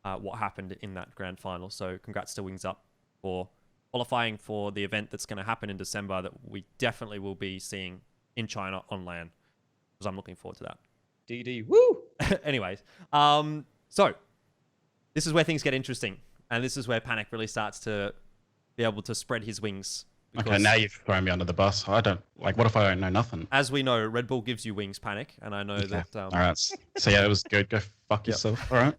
what happened in that grand final. So congrats to Wings Up for qualifying for the event that's going to happen in December that we definitely will be seeing in China on LAN, because I'm looking forward to that. DD, woo! Anyways, so this is where things get interesting. And this is where Panic really starts to be able to spread his wings. Okay, now you've thrown me under the bus. I don't, like, what if I don't know nothing? As we know, Red Bull gives you wings, Panic. And I know that... All right. So yeah, it was good. Go fuck yourself. All right.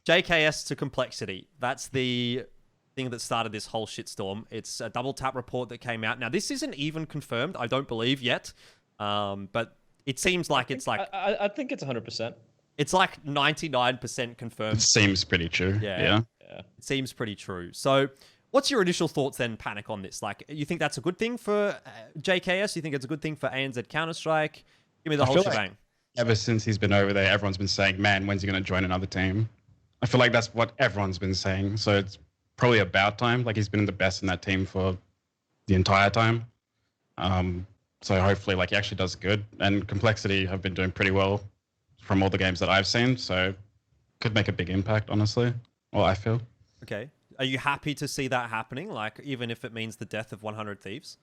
JKS to complexity. That's the thing that started this whole shitstorm. It's a double tap report that came out. Now, this isn't even confirmed, I don't believe yet. But it seems like it's like... I think it's 100%. It's like 99% confirmed. It seems pretty true. Yeah. It seems pretty true. So what's your initial thoughts then, Panic, on this? Like, you think that's a good thing for JKS? You think it's a good thing for ANZ Counter-Strike? Give me the whole shebang. Like ever since he's been over there, everyone's been saying, man, when's he going to join another team? I feel like that's what everyone's been saying. So it's probably about time. Like, he's been the best in that team for the entire time. So hopefully, like, he actually does good. And Complexity have been doing pretty well from all the games that I've seen, so could make a big impact, honestly. Well, I feel. Okay. Are you happy to see that happening? Like, even if it means the death of 100 Thieves?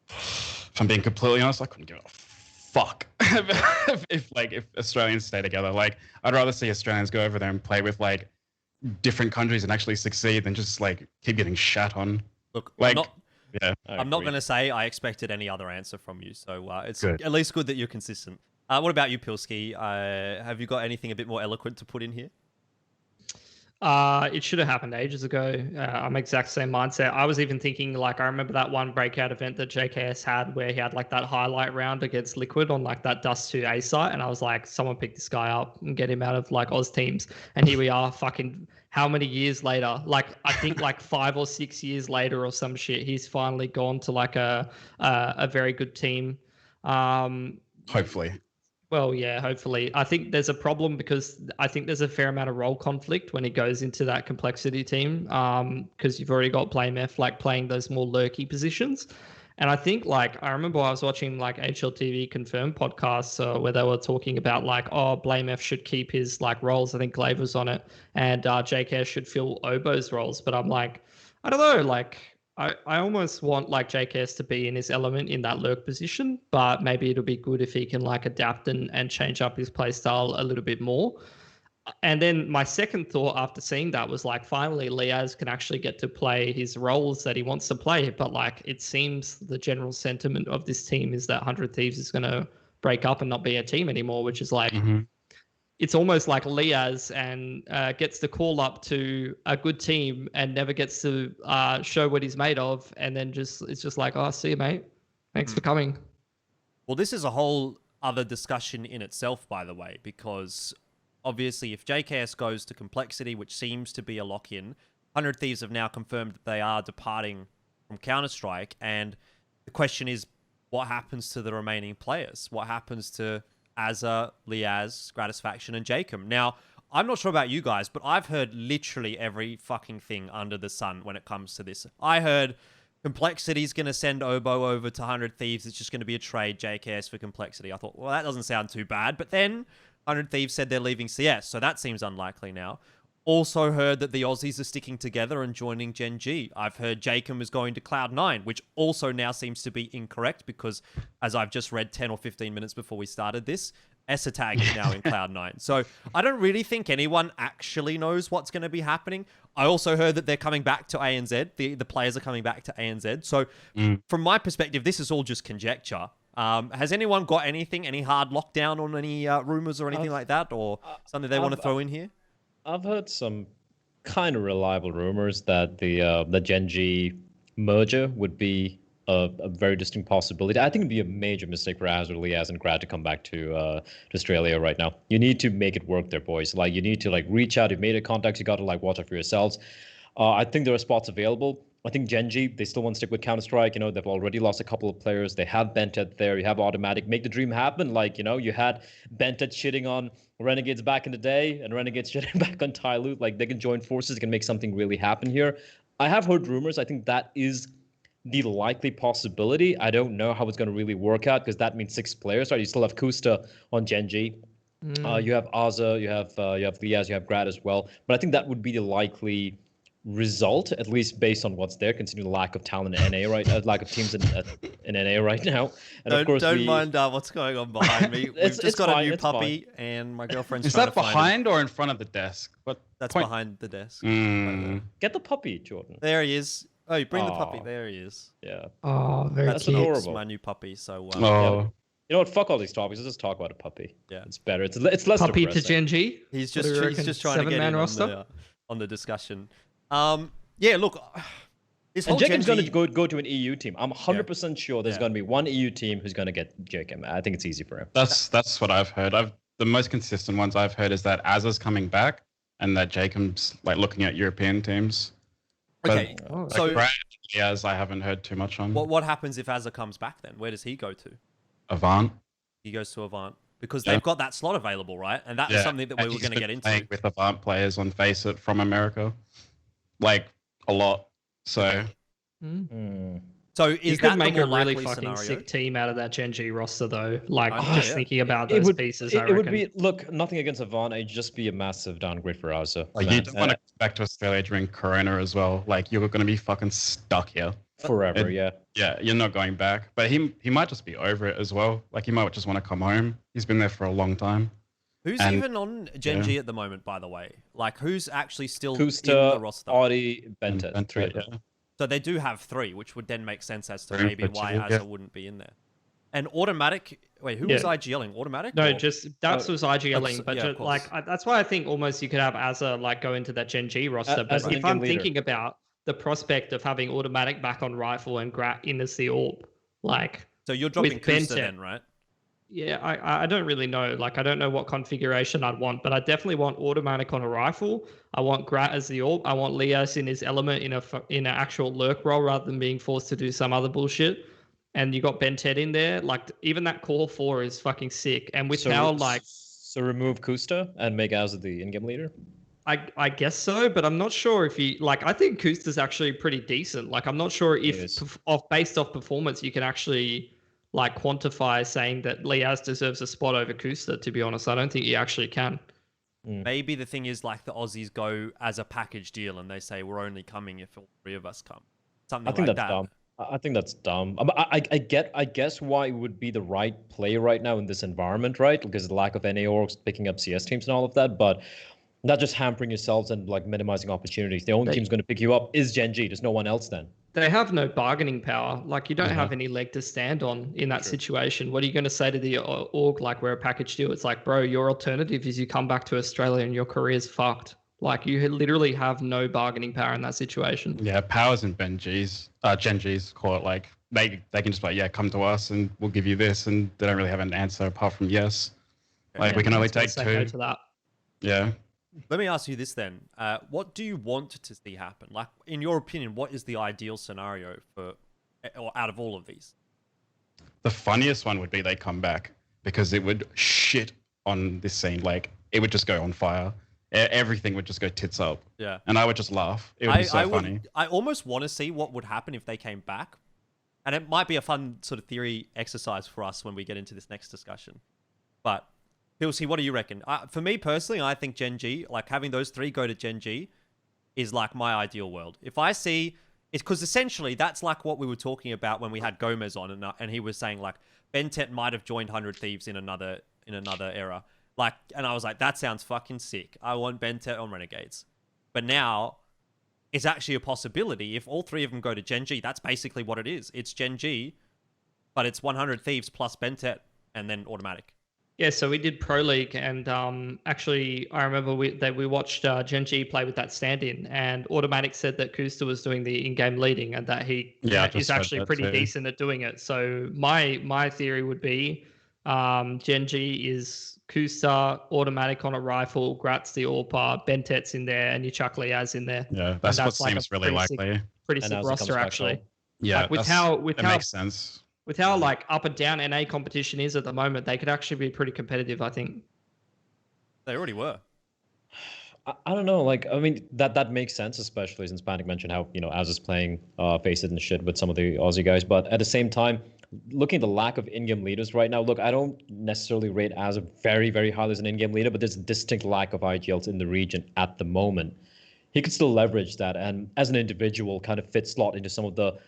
If I'm being completely honest, I couldn't give a fuck if Australians stay together. Like, I'd rather see Australians go over there and play with, like, different countries and actually succeed than just, like, keep getting shat on. Look, like, I'm not going to say I expected any other answer from you, so it's good. At least good that you're consistent. What about you, Pilsky? Have you got anything a bit more eloquent to put in here? It should have happened ages ago. I'm exact same mindset. I was even thinking, like, I remember that one breakout event that JKS had where he had like that highlight round against Liquid on like that Dust 2 A site. And I was like, someone pick this guy up and get him out of like Oz teams. And here we are fucking how many years later? Like, I think like 5 or 6 years later or some shit, he's finally gone to like a very good team. Hopefully. Well, yeah, hopefully. I think there's a problem because I think there's a fair amount of role conflict when he goes into that complexity team because you've already got BlameF like playing those more lurky positions. And I think like I remember I was watching like HLTV Confirmed podcasts where they were talking about like, oh, BlameF should keep his like roles. I think Glaive was on it and JKS should fill Obo's roles. But I'm like, I don't know, like I almost want like JKS to be in his element in that lurk position, but maybe it'll be good if he can like adapt and change up his play style a little bit more. And then my second thought after seeing that was like, finally, Liaz can actually get to play his roles that he wants to play. But like, it seems the general sentiment of this team is that 100 Thieves is going to break up and not be a team anymore, which is like, it's almost like Liaz and gets the call up to a good team and never gets to show what he's made of, and then it's just like, oh, see you, mate. Thanks for coming. Well, this is a whole other discussion in itself, by the way, because obviously if JKS goes to Complexity, which seems to be a lock-in, 100 Thieves have now confirmed that they are departing from Counter-Strike, and the question is, what happens to the remaining players? What happens to Azza, Liaz, Gratisfaction, and Jakm? Now, I'm not sure about you guys, but I've heard literally every fucking thing under the sun when it comes to this. I heard Complexity's going to send Obo over to 100 Thieves. It's just going to be a trade, JKS for Complexity. I thought, well, that doesn't sound too bad. But then 100 Thieves said they're leaving CS, so that seems unlikely now. Also heard that the Aussies are sticking together and joining Gen G. I've heard Jakm is going to Cloud9, which also now seems to be incorrect because, as I've just read 10 or 15 minutes before we started this, Esatag is now in Cloud9. So I don't really think anyone actually knows what's going to be happening. I also heard that they're coming back to ANZ. The players are coming back to ANZ. So from my perspective, this is all just conjecture. Has anyone got anything, any hard lockdown on any rumors or anything like that, or something they want to throw in here? I've heard some kind of reliable rumors that the Gen G merger would be a very distinct possibility. I think it'd be a major mistake for Azur, Liaz, and Grad to come back to Australia right now. You need to make it work there, boys. Like, you need to reach out. You've made a contact. You got to watch out for yourselves. I think there are spots available. I think Gen G, they still want to stick with Counter-Strike. They've already lost a couple of players. They have Bentet there. You have Automatic. Make the dream happen. You had Bentet shitting on Renegades back in the day and Renegades shitting back on Tyloo. They can join forces. They can make something really happen here. I have heard rumors. I think that is the likely possibility. I don't know how it's going to really work out because that means 6 players, right? You still have Kusta on Gen G. You have Azza, you have Liaz, you have Grad as well. But I think that would be the likely result, at least based on what's there, considering the lack of talent in NA lack of teams in NA right now. And of course, don't mind what's going on behind me. We've just got a new puppy, and my girlfriend's Is trying that to find behind or in front of the desk? That's behind the desk. Get the puppy, Jordan. There he is. Oh, you bring the puppy. There he is. Yeah. Oh, very That's cute. adorable. my new puppy. So. You know what? Fuck all these topics. Let's just talk about a puppy. Yeah. It's better. It's less Puppy depressing. to Gen G. He's just trying to get in on the discussion. Yeah. Look. And Jakm's going to go to an EU team. I'm 100% sure there's going to be one EU team who's going to get Jakm. I think it's easy for him. That's what I've heard. The most consistent ones I've heard is that Azza's coming back and that Jakm's looking at European teams. Okay, so Brad, yes, I haven't heard too much on. What happens if Azza comes back then? Where does he go to? Avant. He goes to Avant because they've got that slot available, right? And that is something that we were going to get into. Playing with Avant players on Face It from America, a lot. So, so is you that could make the a more really likely fucking scenario? sick team out of that Gen G roster, though. Thinking about those pieces, it would be nothing against Avant. It'd just be a massive downgrade for Azza. You don't want to go back to Australia during Corona as well. You're going to be fucking stuck here forever. Yeah, you're not going back. But he might just be over it as well. He might just want to come home. He's been there for a long time. Who's even on Gen G at the moment, by the way? Who's actually still Kusta, in the roster? Audi, Bentet. So they do have 3, which would then make sense as to maybe why Azza wouldn't be in there. And Automatic, wait, who was IGLing? Automatic? No, Dax was IGLing, but that's why I think almost you could have Azza go into that Gen G roster. But if I'm thinking about the prospect of having Automatic back on Rifle and Grat in as the AWP, so you're dropping Kusta then, right? Yeah, I don't really know. I don't know what configuration I'd want, but I definitely want Automatic on a Rifle. I want Grat as the AWP. I want Liaz in his element in an actual lurk role rather than being forced to do some other bullshit. And you got Bentet in there. Even that Core 4 is fucking sick. And with So remove Kusta and make Azza the in-game leader? I guess so, but I'm not sure if you... I think Kusta's actually pretty decent. I'm not sure if based off performance you can actually... quantify saying that Liaz deserves a spot over Kusta, to be honest. I don't think you actually can. Maybe the thing is the Aussies go as a package deal and they say we're only coming if all 3 of us come. Something like that. Dumb. I think that's dumb. I guess why it would be the right play right now in this environment, right? Because of the lack of NA orgs picking up CS teams and all of that, but not just hampering yourselves and minimizing opportunities. The only team's going to pick you up is Gen G. There's no one else then. they have no bargaining power. Like, you don't have any leg to stand on in that situation. What are you going to say to the org? Like, we're a package deal. It's like, bro, your alternative is you come back to Australia and your career's fucked. Like, you literally have no bargaining power in that situation. Yeah, Powers and Gen G's call it like they can just like, yeah, come to us and we'll give you this, and they don't really have an answer apart from yes. Like, we can only take Say 2. no to that. Yeah. Let me ask you this then. What do you want to see happen? Like, in your opinion, what is the ideal scenario for, or out of all of these? The funniest one would be they come back, because it would shit on this scene. Like, it would just go on fire. Everything would just go tits up. Yeah. And I would just laugh. It would be so funny. I almost want to see what would happen if they came back. And it might be a fun sort of theory exercise for us when we get into this next discussion. But Pilsy, what do you reckon? For me personally, I think Gen G, like having those 3 go to Gen G, is like my ideal world. If I see, it's because essentially that's like what we were talking about when we had Gomez on, and he was saying like Bentet might have joined 100 Thieves in another era. Like, and I was like, that sounds fucking sick. I want Bentet on Renegades. But now it's actually a possibility. If all 3 of them go to Gen G, that's basically what it is. It's Gen G, but it's 100 Thieves plus Bentet and then automatic. Yeah, so we did Pro League, and actually, I remember we watched Gen G play with that stand-in, and Automatic said that Kusta was doing the in-game leading, and that he is actually pretty decent at doing it. So my theory would be Gen G is Kusta, Automatic on a rifle, Gratz the AWPer, Bentet's in there, and you chuck Liaz in there. Yeah, that's what seems really likely. Pretty sick roster, actually. Yeah, like, that makes sense. With how like up and down NA competition is at the moment, they could actually be pretty competitive, I think. They already were. I don't know. Like, I mean, that makes sense, especially since Pan1k mentioned how, Az is playing Face It and shit with some of the Aussie guys. But at the same time, looking at the lack of in-game leaders right now, look, I don't necessarily rate Az a very, very highly as an in-game leader, but there's a distinct lack of IGLs in the region at the moment. He could still leverage that, and as an individual, kind of fit slot into some of the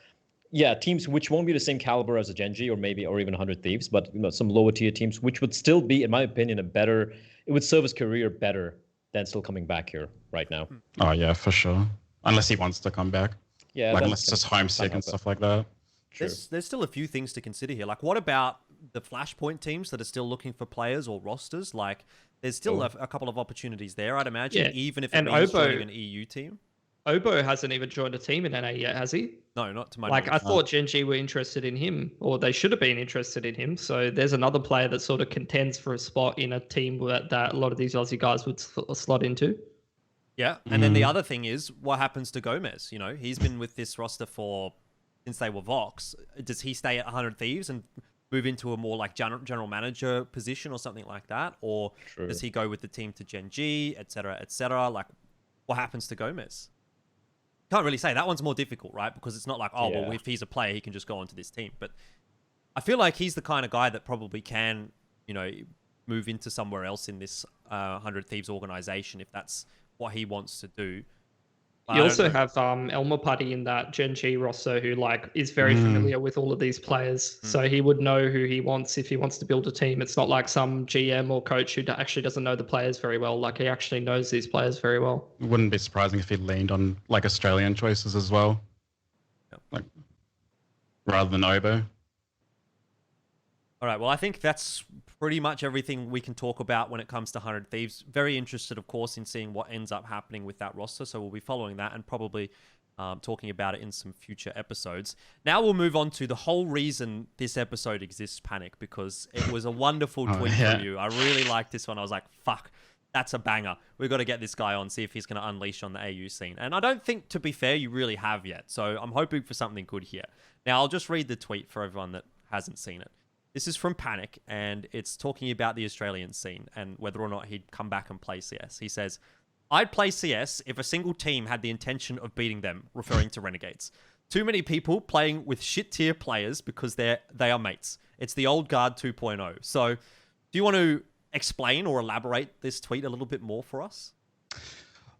teams which won't be the same caliber as a Gen G or even 100 Thieves, but some lower tier teams, which would still be, in my opinion, it would serve his career better than still coming back here right now. Oh yeah, for sure. Unless he wants to come back. Yeah. Like, unless it's just homesick and stuff like that. There's still a few things to consider here. Like, what about the Flashpoint teams that are still looking for players or rosters? Like, there's still a couple of opportunities there, I'd imagine, even if it means joining an EU team. Obo hasn't even joined a team in NA yet, has he? No, not to my knowledge. I thought Gen G were interested in him, or they should have been interested in him. So there's another player that sort of contends for a spot in a team that a lot of these Aussie guys would slot into. Yeah, and then the other thing is, what happens to Gomez? He's been with this roster since they were Vox. Does he stay at 100 Thieves and move into a more like general manager position or something like that? Or does he go with the team to Gen G, et cetera, et cetera? Like, what happens to Gomez? Can't really say. That one's more difficult, right? Because it's not like, well, if he's a player, he can just go onto this team. But I feel like he's the kind of guy that probably can, move into somewhere else in this 100 Thieves organization if that's what he wants to do. You also have Elmer Putty in that Gen G roster who is very familiar with all of these players. So he would know who he wants if he wants to build a team. It's not like some GM or coach who actually doesn't know the players very well. Like, he actually knows these players very well. It wouldn't be surprising if he leaned on like Australian choices as well. Yep. Like, rather than Obo. All right, well, I think that's pretty much everything we can talk about when it comes to 100 Thieves. Very interested, of course, in seeing what ends up happening with that roster, so we'll be following that and probably talking about it in some future episodes. Now we'll move on to the whole reason this episode exists, Pan1k, because it was a wonderful tweet from you. I really liked this one. I was like, fuck, that's a banger. We've got to get this guy on, see if he's going to unleash on the AU scene. And I don't think, to be fair, you really have yet, so I'm hoping for something good here. Now, I'll just read the tweet for everyone that hasn't seen it. This is from Pan1k, and it's talking about the Australian scene and whether or not he'd come back and play CS. He says, I'd play CS if a single team had the intention of beating them, referring to Renegades. Too many people playing with shit-tier players because they are mates. It's the old guard 2.0. So, do you want to explain or elaborate this tweet a little bit more for us?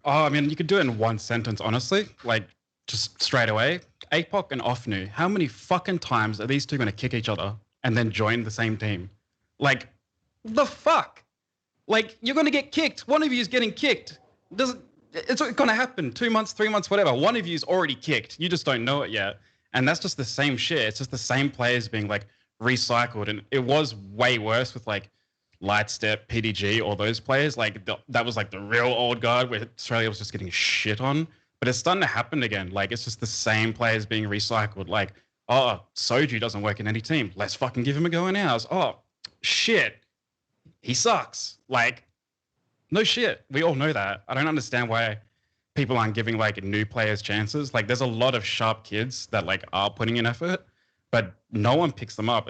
Oh, I mean, you could do it in one sentence, honestly. Like, just straight away. APOC and Offnu, how many fucking times are these two going to kick each other and then join the same team? Like, the fuck? Like, you're going to get kicked. One of you is getting kicked. It's going to happen. 2 months, 3 months, whatever. One of you's already kicked. You just don't know it yet. And that's just the same shit. It's just the same players being like recycled. And it was way worse with like Lightstep, PDG, all those players. Like that was like the real old guard where Australia was just getting shit on. But it's starting to happen again. Like it's just the same players being recycled. Like, oh, Soju doesn't work in any team. Let's fucking give him a go in ours. Oh, shit. He sucks. Like, no shit. We all know that. I don't understand why people aren't giving like new players chances. Like there's a lot of sharp kids that like are putting in effort, but no one picks them up.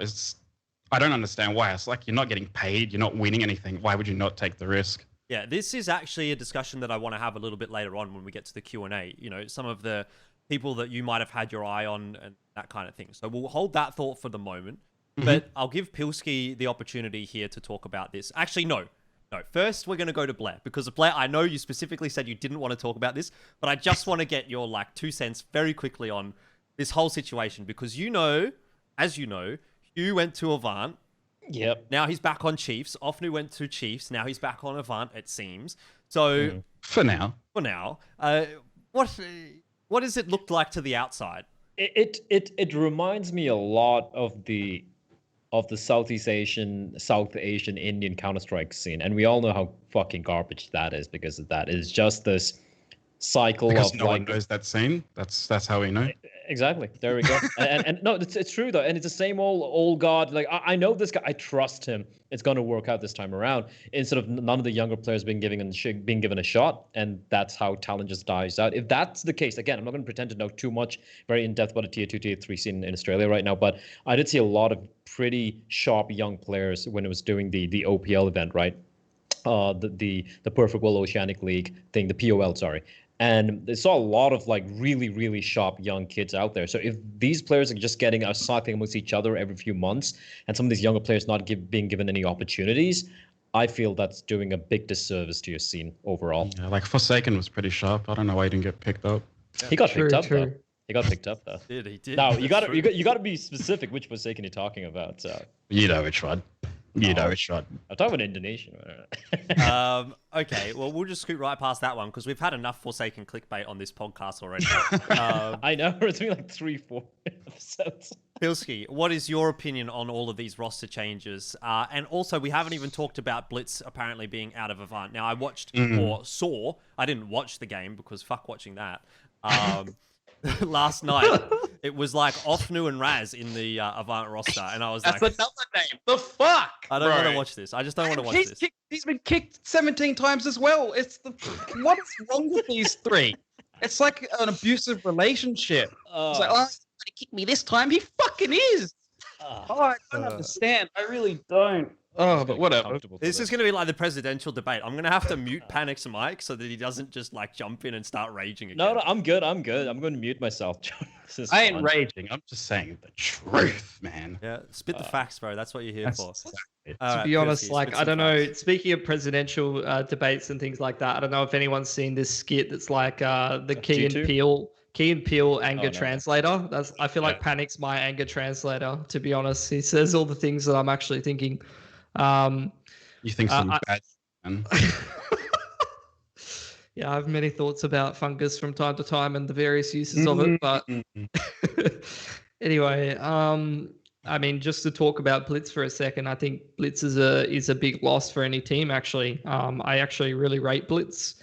I don't understand why. It's like you're not getting paid, you're not winning anything. Why would you not take the risk? Yeah, this is actually a discussion that I want to have a little bit later on when we get to the Q&A. You know, some of the people that you might have had your eye on and that kind of thing. So we'll hold that thought for the moment, but I'll give Pilski the opportunity here to talk about this. Actually, no. First, we're going to go to Bleh, because Bleh, I know you specifically said you didn't want to talk about this, but I just want to get your like 2 cents very quickly on this whole situation, because as you know, Hugh went to Avant. Yep. Now he's back on Chiefs. Ofnu went to Chiefs. Now he's back on Avant, it seems. So for now, what does it look like to the outside? It reminds me a lot of the South Asian Indian Counter-Strike scene, and we all know how fucking garbage that is because of that. It's just this cycle because of no one knows that scene. That's how we know. Exactly. There we go. and no, it's true though, and it's the same old god. Like I know this guy. I trust him. It's going to work out this time around. Instead of none of the younger players being given a shot, and that's how talent just dies out. If that's the case, again, I'm not going to pretend to know too much, very in depth about the tier 2, tier 3 scene in Australia right now. But I did see a lot of pretty sharp young players when it was doing the OPL event, right? The Perfect World Oceanic League thing, the POL, sorry. And they saw a lot of like really, really sharp young kids out there. So if these players are just getting a cycling amongst each other every few months, and some of these younger players not being given any opportunities, I feel that's doing a big disservice to your scene overall. Yeah, like Forsaken was pretty sharp. I don't know why he didn't get picked up. He got picked up though. He got picked up though. He did. Now you got to be specific which Forsaken you're talking about. So. You know which one. You know which one. I'm talking about Indonesian. Okay, well, we'll just scoot right past that one because we've had enough Forsaken clickbait on this podcast already. I know. It's been like 3-4 episodes. Pilski, what is your opinion on all of these roster changes? And also, we haven't even talked about Blitz apparently being out of Avant. Now, I watched or saw, I didn't watch the game because fuck watching that. Last night, it was like Ofnu and Raz in the Avant roster, and I was That's like, another name. The fuck? I don't want to watch this. I just don't want to watch this. He's been kicked 17 times as well. What is wrong with these three? It's like an abusive relationship. It's like, oh, he's gonna kick me this time. He fucking is. I don't understand. I really don't. Oh, but whatever. This is going to be like the presidential debate. I'm going to have to mute Panic's mic so that he doesn't just like jump in and start raging again. No, I'm good. I'm going to mute myself. I ain't raging. I'm just saying the truth, man. Yeah, spit the facts, bro. That's what you're here for. To be honest, like, I don't know, speaking of presidential debates and things like that, I don't know if anyone's seen this skit that's like the Key and Peele anger translator. I feel like Panic's my anger translator, to be honest. He says all the things that I'm actually thinking. You think some bad man. Yeah, I have many thoughts about fungus from time to time and the various uses of it. But anyway, I mean, just to talk about Blitz for a second, I think Blitz is a big loss for any team, actually. I actually really rate Blitz.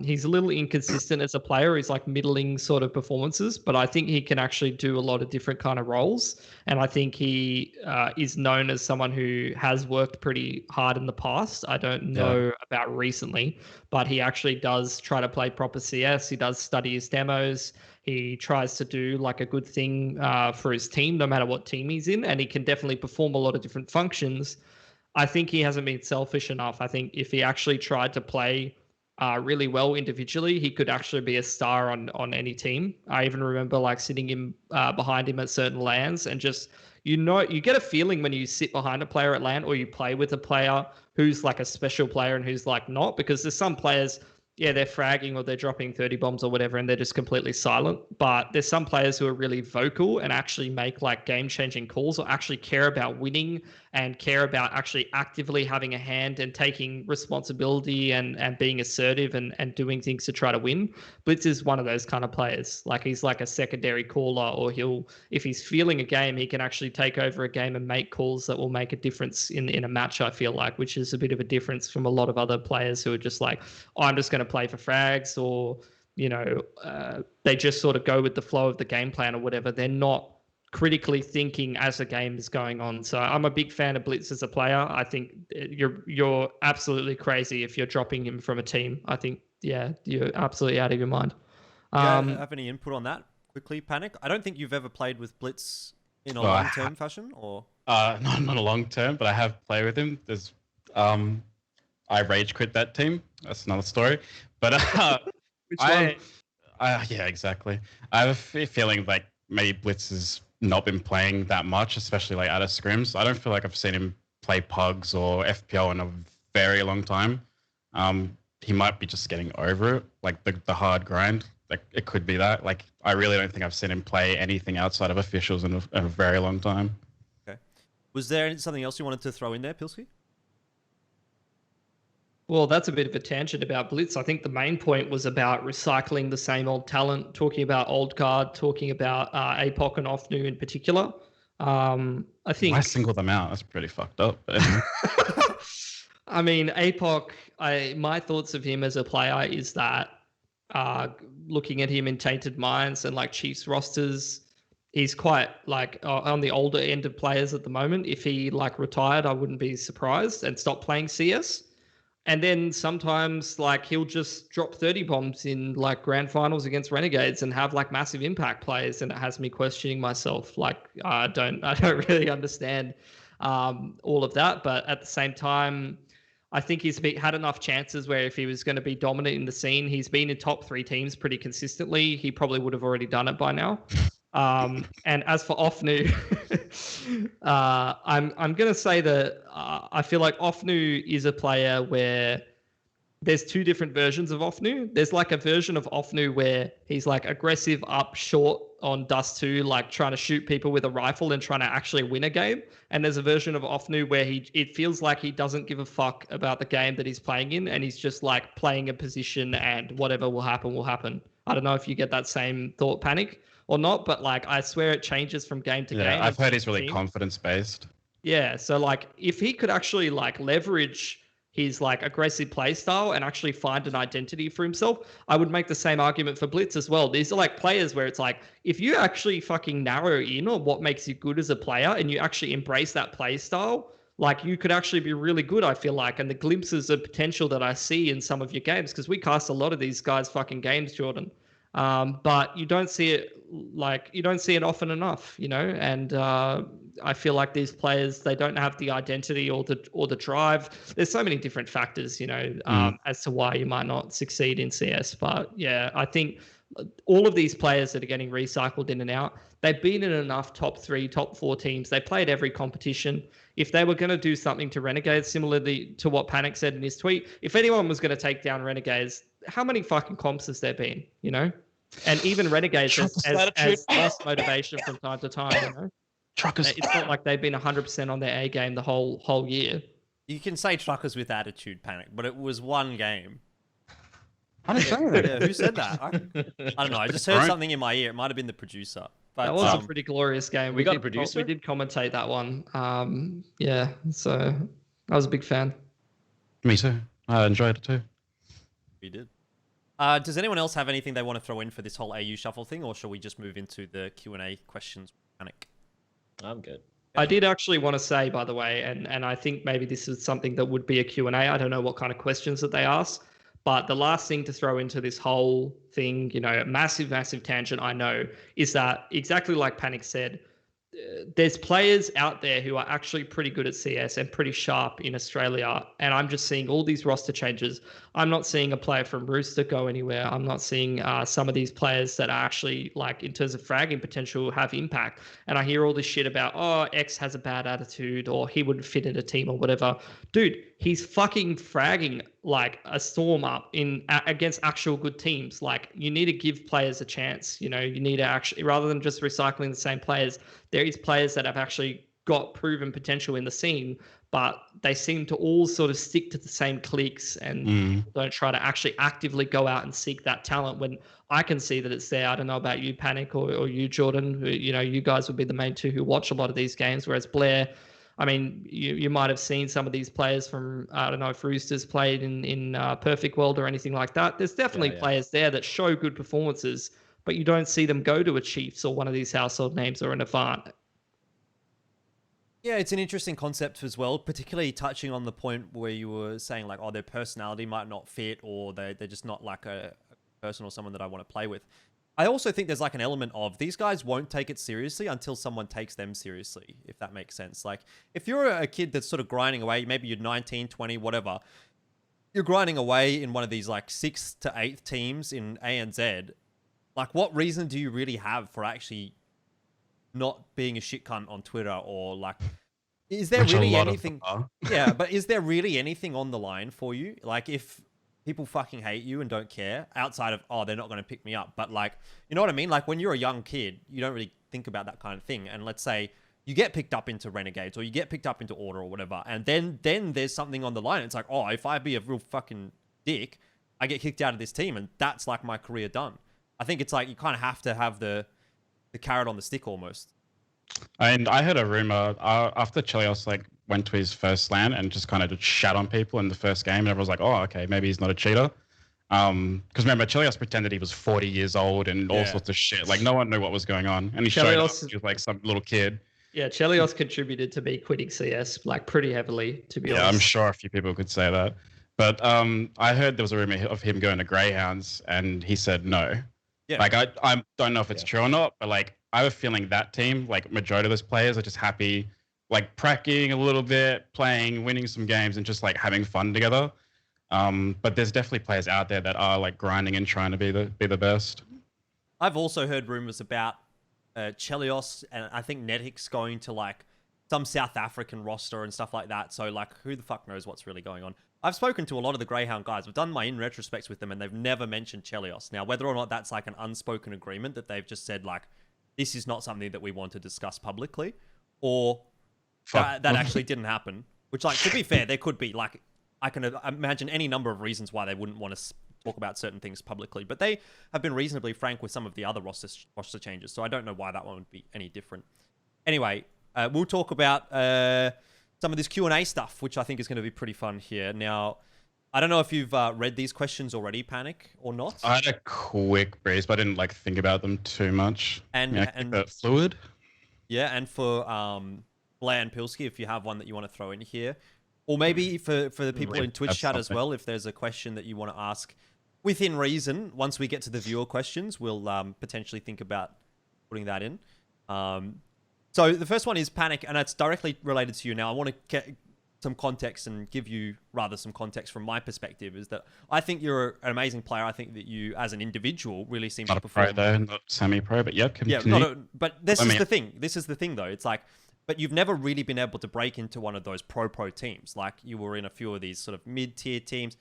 He's a little inconsistent as a player. He's like middling sort of performances, but I think he can actually do a lot of different kind of roles. And I think he is known as someone who has worked pretty hard in the past. I don't know about recently, but he actually does try to play proper CS. He does study his demos. He tries to do like a good thing for his team, no matter what team he's in. And he can definitely perform a lot of different functions. I think he hasn't been selfish enough. I think if he actually tried to play really well individually, he could actually be a star on any team. I even remember like sitting him behind him at certain LANs and just, you get a feeling when you sit behind a player at LAN or you play with a player who's like a special player and who's like not, because there's some players, yeah, they're fragging or they're dropping 30 bombs or whatever, and they're just completely silent. But there's some players who are really vocal and actually make like game-changing calls or actually care about winning and care about actually actively having a hand and taking responsibility and being assertive and doing things to try to win. Blitz is one of those kind of players. Like he's like a secondary caller, or if he's feeling a game, he can actually take over a game and make calls that will make a difference in a match, I feel like, which is a bit of a difference from a lot of other players who are just like, oh, I'm just going to play for frags, or, they just sort of go with the flow of the game plan or whatever. They're not critically thinking as the game is going on. So I'm a big fan of Blitz as a player. I think you're absolutely crazy if you're dropping him from a team. I think, yeah, you're absolutely out of your mind. Do you have any input on that quickly, Panic? I don't think you've ever played with Blitz in a long-term fashion, or not a long term, but I have played with him. There's I rage quit that team. That's another story. But Which one? Yeah, exactly. I have a feeling like maybe Blitz has not been playing that much, especially like out of scrims. I don't feel like I've seen him play pugs or FPL in a very long time. He might be just getting over it, like the hard grind. Like it could be that. Like I really don't think I've seen him play anything outside of officials in a very long time. Okay. Was there something else you wanted to throw in there, Pilsky? Well, that's a bit of a tangent about Blitz. I think the main point was about recycling the same old talent, talking about old guard, talking about APOC and Ofnu in particular. I think I singled them out. That's pretty fucked up. I mean, APOC, my thoughts of him as a player is that looking at him in Tainted Minds and like Chiefs rosters, he's quite like on the older end of players at the moment. If he like retired, I wouldn't be surprised and stopped playing CS. And then sometimes like he'll just drop 30 bombs in like grand finals against Renegades and have like massive impact plays. And it has me questioning myself. Like I don't really understand all of that. But at the same time, I think he's had enough chances where if he was going to be dominant in the scene, he's been in top 3 teams pretty consistently. He probably would have already done it by now. And as for Ofnu, I'm going to say that I feel like Ofnu is a player where there's 2 different versions of Ofnu. There's like a version of Ofnu where he's like aggressive up short on Dust 2, like trying to shoot people with a rifle and trying to actually win a game. And there's a version of Ofnu where it feels like he doesn't give a fuck about the game that he's playing in, and he's just like playing a position and whatever will happen will happen. I don't know if you get that same thought, Panic, or not, but like I swear it changes from game to game. Yeah, I've heard he's really confidence based. Yeah, so like if he could actually like leverage his like aggressive play style and actually find an identity for himself, I would make the same argument for Blitz as well. These are like players where it's like if you actually fucking narrow in on what makes you good as a player and you actually embrace that play style, like you could actually be really good, I feel like. And the glimpses of potential that I see in some of your games, because we cast a lot of these guys' fucking games, Jordan. But you don't see it often enough, and I feel like these players, they don't have the identity or the drive. There's so many different factors, as to why you might not succeed in CS. But yeah, I think all of these players that are getting recycled in and out, they've been in enough top 3, top 4 teams. They played every competition. If they were going to do something to Renegades, similarly to what Panic said in his tweet, if anyone was going to take down Renegades, how many fucking comps has there been, And even Renegades has lost motivation from time to time, Truckers. It's not like they've been 100% on their A game the whole year. You can say truckers with attitude, Panic, but it was one game. I didn't say that. Yeah, who said that? I don't know. I just heard something in my ear. It might have been the producer. But, that was a pretty glorious game. We got a producer? We did commentate that one. Yeah, so I was a big fan. Me too. I enjoyed it too. We did. Does anyone else have anything they want to throw in for this whole AU shuffle thing, or shall we just move into the Q&A questions? Panic. I'm good. I did actually want to say, by the way, and I think maybe this is something that would be a Q&A. I don't know what kind of questions that they ask, but the last thing to throw into this whole thing, massive tangent, I know, is that exactly like Panic said, there's players out there who are actually pretty good at CS and pretty sharp in Australia. And I'm just seeing all these roster changes. I'm not seeing a player from Rooster go anywhere. I'm not seeing some of these players that are actually, like, in terms of fragging potential, have impact. And I hear all this shit about, X has a bad attitude or he wouldn't fit in a team or whatever. Dude, he's fucking fragging like a storm up against actual good teams. Like, you need to give players a chance. You know, you need to actually, rather than just recycling the same players, there is players that have actually got proven potential in the scene, but they seem to all sort of stick to the same cliques and don't try to actually actively go out and seek that talent when I can see that it's there. I don't know about you, Panic, or you, Jordan, who, you know, you guys would be the main two who watch a lot of these games, whereas Bleh, I mean, you might have seen some of these players from, I don't know if Roosters played in Perfect World or anything like that. There's definitely players there that show good performances, but you don't see them go to a Chiefs or one of these household names or an Avant. Yeah, it's an interesting concept as well, particularly touching on the point where you were saying like, oh, their personality might not fit, or they're just not like a person or someone that I want to play with. I also think there's like an element of these guys won't take it seriously until someone takes them seriously, if that makes sense. Like, if you're a kid that's sort of grinding away, maybe you're 19, 20, whatever, you're grinding away in one of these like 6th to 8th teams in ANZ, like, what reason do you really have for actually not being a shit cunt on Twitter? Or like, is there really anything? Yeah, but is there really anything on the line for you? Like, if people fucking hate you and don't care outside of, oh, they're not going to pick me up. But like, you know what I mean? Like, when you're a young kid, you don't really think about that kind of thing. And let's say you get picked up into Renegades or you get picked up into Order or whatever. And then there's something on the line. It's like, oh, if I be a real fucking dick, I get kicked out of this team and that's like my career done. I think it's like, you kind of have to have the carrot on the stick almost. And I heard a rumor after Chelios like went to his first LAN and just kind of just shat on people in the first game, and everyone was like, "Oh, okay, maybe he's not a cheater." Because remember, Chelios pretended he was 40 years old and all sorts of shit. Like, no one knew what was going on, and he showed up he was like some little kid. Yeah, Chelios contributed to me quitting CS like pretty heavily, to be honest. Yeah, I'm sure a few people could say that. But I heard there was a rumor of him going to Greyhounds, and he said no. Yeah. Like, I don't know if it's true or not, but like, I have a feeling that team, like majority of those players, are just happy, like pracking a little bit, playing, winning some games, and just like having fun together. But there's definitely players out there that are like grinding and trying to be the best. I've also heard rumors about Chelios and I think Netix going to like some South African roster and stuff like that. So like, who the fuck knows what's really going on? I've spoken to a lot of the Greyhound guys. I've done my in retrospects with them, and they've never mentioned Chelios. Now, whether or not that's like an unspoken agreement that they've just said like, this is not something that we want to discuss publicly, or that actually didn't happen. Which, like, to be fair, there could be, like, I can imagine any number of reasons why they wouldn't want to talk about certain things publicly. But they have been reasonably frank with some of the other roster changes, so I don't know why that one would be any different. Anyway, we'll talk about some of this Q&A stuff, which I think is going to be pretty fun here. Now, I don't know if you've read these questions already, Panic, or not. I had a quick breeze, but I didn't like think about them too much. And fluid. Yeah, and for Bleh and Pilsky, if you have one that you want to throw in here, or maybe for the people in Twitch chat as well, if there's a question that you want to ask within reason, once we get to the viewer questions, we'll potentially think about putting that in. So the first one is Panic, and it's directly related to you. Now, I want to get some context and give you rather some context from my perspective, is that I think you're an amazing player. I think that you, as an individual, really seem to perform. Not pro though, not semi-pro, but yep. But this is the thing. This is the thing, though. It's like, but you've never really been able to break into one of those pro teams. Like, you were in a few of these sort of mid-tier teams.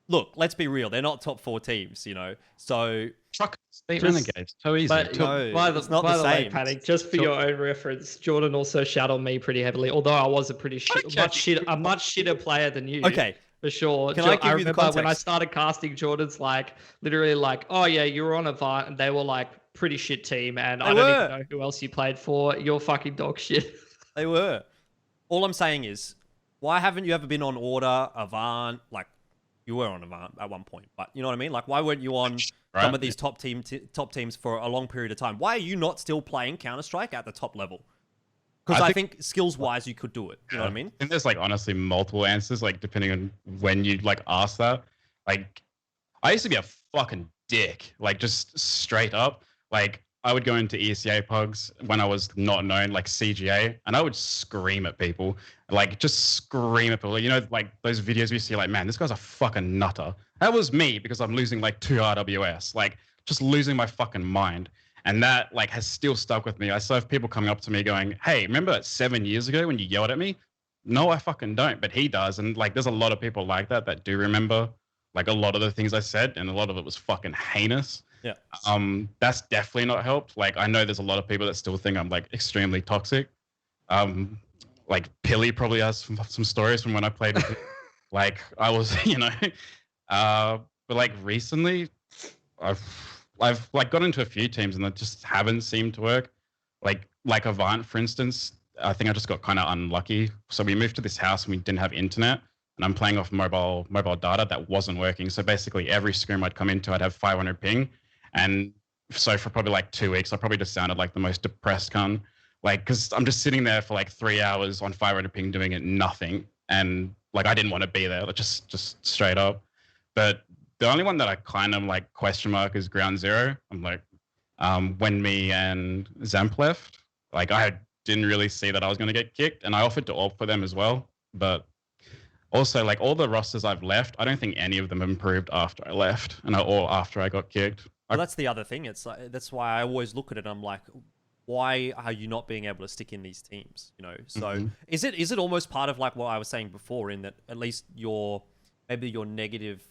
Look, let's be real. They're not top 4 teams, you know. So Renegades, so easy. But, no, by the way, same. Panic, just for your own reference, Jordan also shat on me pretty heavily. Although I was a much shitter player than you. Okay, for sure. I remember when I started casting, Jordan's like literally like, oh yeah, you were on Avant, and they were like pretty shit team, and I don't even know who else you played for. You're fucking dog shit. They were. All I'm saying is, why haven't you ever been on Order, Avant, like? You were on Avant at one point, but you know what I mean? Like, why weren't you on some of these top teams for a long period of time? Why are you not still playing Counter-Strike at the top level? Because I think skills-wise, you could do it. You know what I mean? I think there's, like, honestly multiple answers, like, depending on when you, like, ask that. Like, I used to be a fucking dick, like, just straight up. Like, I would go into ESEA pugs when I was not known, like CGA, and I would scream at people, like just scream at people. You know, like those videos we see, like, man, this guy's a fucking nutter. That was me because I'm losing like 2 RWS, like just losing my fucking mind. And that like has still stuck with me. I still have people coming up to me going, hey, remember 7 years ago when you yelled at me? no, I fucking don't, but he does. And like, there's a lot of people like that do remember like a lot of the things I said, and a lot of it was fucking heinous. Yeah. That's definitely not helped. Like, I know there's a lot of people that still think I'm like extremely toxic. Like Pili probably has some stories from when I played with him. Like I was, but like recently, I've like got into a few teams and they just haven't seemed to work. Like Avant, for instance, I think I just got kind of unlucky. So we moved to this house and we didn't have internet, and I'm playing off mobile data that wasn't working. So basically, every scrim I'd come into, I'd have 500 ping, and so for probably like 2 weeks, I probably just sounded like the most depressed cunt. Like, because I'm just sitting there for like 3 hours on 500 ping doing it nothing, and like I didn't want to be there, like, just straight up. But the only one that I kind of like question mark is Ground Zero. I'm like, when me and Zamp left, like I didn't really see that I was going to get kicked, and I offered to AWP for them as well. But also, like all the rosters I've left, I don't think any of them improved after I left, or after I got kicked. Well, that's the other thing. It's like, that's why I always look at it. I'm like, why are you not being able to stick in these teams? So is it almost part of like what I was saying before, in that at least maybe your negative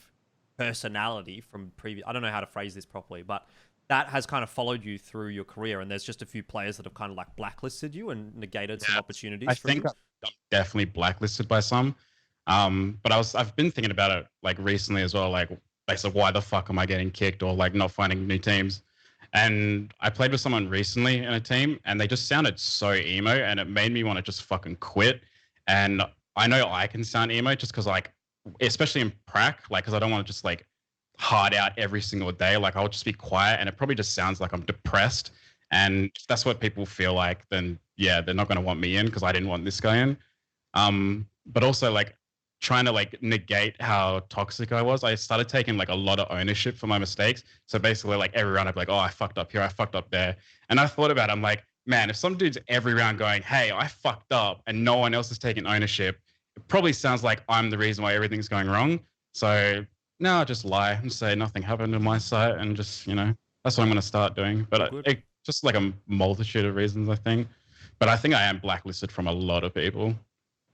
personality from previous, I don't know how to phrase this properly, but that has kind of followed you through your career, and there's just a few players that have kind of like blacklisted you and negated some opportunities. I think I'm definitely blacklisted by some. But I've been thinking about it like recently as well, like basically why the fuck am I getting kicked or like not finding new teams? And I played with someone recently in a team, and they just sounded so emo, and it made me want to just fucking quit. And I know I can sound emo just because, like, especially in prac, like, because I don't want to just like hard out every single day. Like, I'll just be quiet, and it probably just sounds like I'm depressed. And if that's what people feel like, then yeah, they're not going to want me in because I didn't want this guy in. But also, like, trying to like negate how toxic I was, I started taking like a lot of ownership for my mistakes. So basically, like every round I'd be like, oh, I fucked up here, I fucked up there. And I thought about it, I'm like, man, if some dude's every round going, hey, I fucked up, and no one else is taking ownership, it probably sounds like I'm the reason why everything's going wrong. So now I just lie and say nothing happened on my side, and just, that's what I'm going to start doing. But it just like a multitude of reasons, I think. But I think I am blacklisted from a lot of people.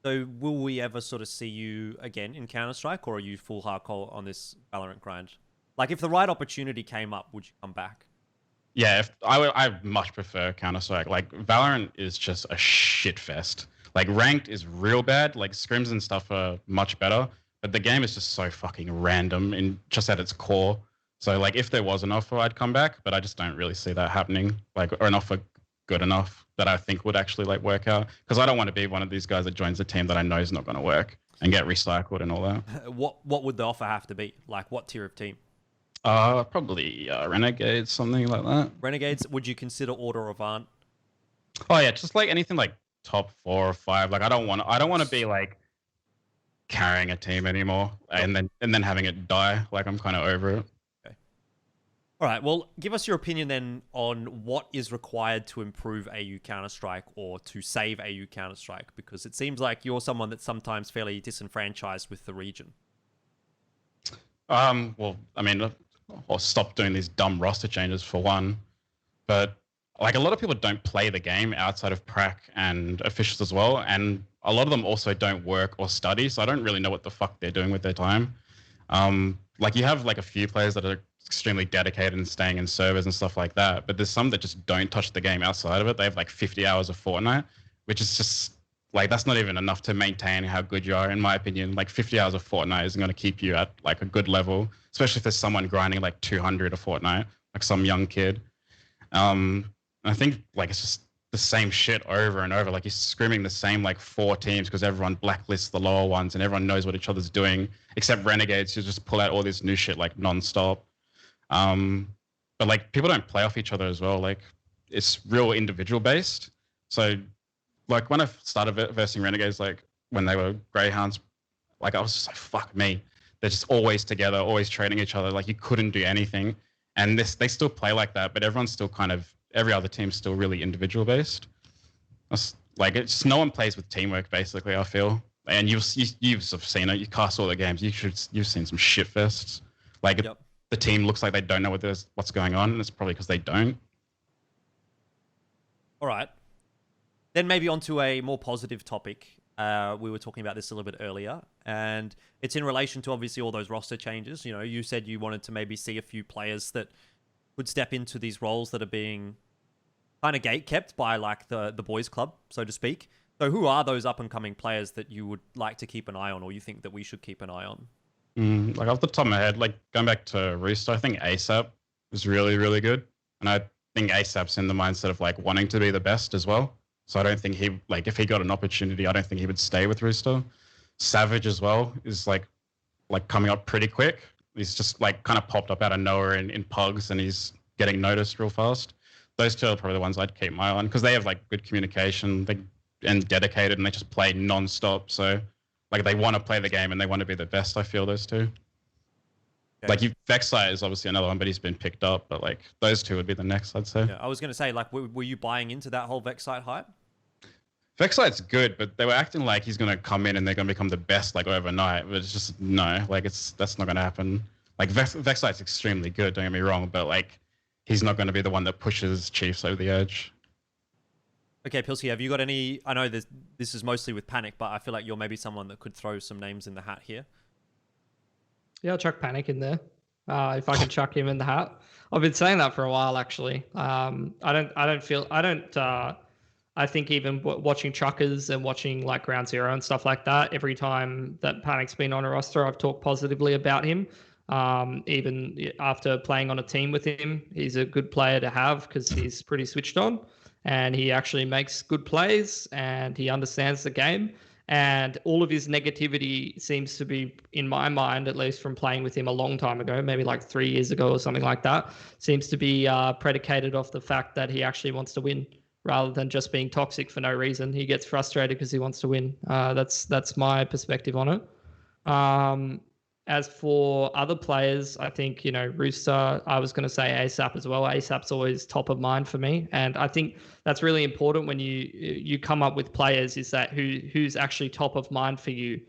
So will we ever sort of see you again in Counter-Strike, or are you full hardcore on this Valorant grind? Like, if the right opportunity came up, would you come back? Yeah, I much prefer Counter-Strike. Like, Valorant is just a shit fest. Like, ranked is real bad. Like, scrims and stuff are much better. But the game is just so fucking random and just at its core. So, like, if there was an offer, I'd come back. But I just don't really see that happening. Like, or an offer good enough that I think would actually like work out, because I don't want to be one of these guys that joins a team that I know is not going to work and get recycled and all that. What would the offer have to be? Like, what tier of team? Probably Renegades, something like that. Renegades. Would you consider Order of Avant? Oh yeah, just like anything like top 4 or 5. Like I don't want to be like carrying a team anymore and then having it die. Like I'm kind of over it. All right, well, give us your opinion then on what is required to improve AU Counter-Strike or to save AU Counter-Strike, because it seems like you're someone that's sometimes fairly disenfranchised with the region. Well, I mean, I'll stop doing these dumb roster changes for one, but like a lot of people don't play the game outside of prac and officials as well, and a lot of them also don't work or study, so I don't really know what the fuck they're doing with their time. Like you have like a few players that are extremely dedicated and staying in servers and stuff like that, but there's some that just don't touch the game outside of it. They have like 50 hours of Fortnite, which is just like, that's not even enough to maintain how good you are, in my opinion. Like 50 hours of Fortnite isn't going to keep you at like a good level, especially if there's someone grinding like 200 a Fortnite, like some young kid. I think like it's just the same shit over and over. Like you're screaming the same like 4 teams because everyone blacklists the lower ones and everyone knows what each other's doing, except Renegades who just pull out all this new shit like non-stop. But like people don't play off each other as well. Like it's real individual based. So like when I started versing Renegades, like when they were Greyhounds, like I was just like, fuck me. They're just always together, always trading each other. Like you couldn't do anything. And they still play like that, but everyone's still kind of, every other team's still really individual based. Like it's no one plays with teamwork basically, I feel. And you've seen it. You cast all the games. You've seen some shit fests. Like yep. The team looks like they don't know what's going on, and it's probably because they don't. All right. Then maybe onto a more positive topic. We were talking about this a little bit earlier, and it's in relation to obviously all those roster changes. You know, you said you wanted to maybe see a few players that would step into these roles that are being kind of gate-kept by like the boys club, so to speak. So who are those up-and-coming players that you would like to keep an eye on, or you think that we should keep an eye on? Like off the top of my head, like going back to Rooster, I think ASAP is really, really good. And I think ASAP's in the mindset of like wanting to be the best as well. So I don't think if he got an opportunity, I don't think he would stay with Rooster. Savage as well is like coming up pretty quick. He's just like kind of popped up out of nowhere in pugs, and he's getting noticed real fast. Those two are probably the ones I'd keep my eye on because they have like good communication and dedicated, and they just play non-stop. So like they want to play the game and they want to be the best. I feel those two. Okay. Like Vexite is obviously another one, but he's been picked up. But like those two would be the next, I'd say. Yeah, I was going to say, like, were you buying into that whole Vexite hype? Vexite's good, but they were acting like he's going to come in and they're going to become the best like overnight. But it's just no, like that's not going to happen. Like Vexite's extremely good, don't get me wrong, but like he's not going to be the one that pushes Chiefs over the edge. Okay, Pilsy, have you got any? I know this is mostly with Panic, but I feel like you're maybe someone that could throw some names in the hat here. Yeah, I'll chuck Panic in there. If I can chuck him in the hat. I've been saying that for a while, actually. I think even watching Truckers and watching like Ground Zero and stuff like that, every time that Panic's been on a roster, I've talked positively about him. Even after playing on a team with him, he's a good player to have because he's pretty switched on and he actually makes good plays and he understands the game. And all of his negativity seems to be, in my mind, at least from playing with him a long time ago, maybe like 3 years ago or something like that, seems to be predicated off the fact that he actually wants to win rather than just being toxic for no reason. He gets frustrated because he wants to win. That's my perspective on it. As for other players, I think, Rooster, I was going to say ASAP as well. ASAP's always top of mind for me. And I think that's really important when you come up with players, is that who's actually top of mind for you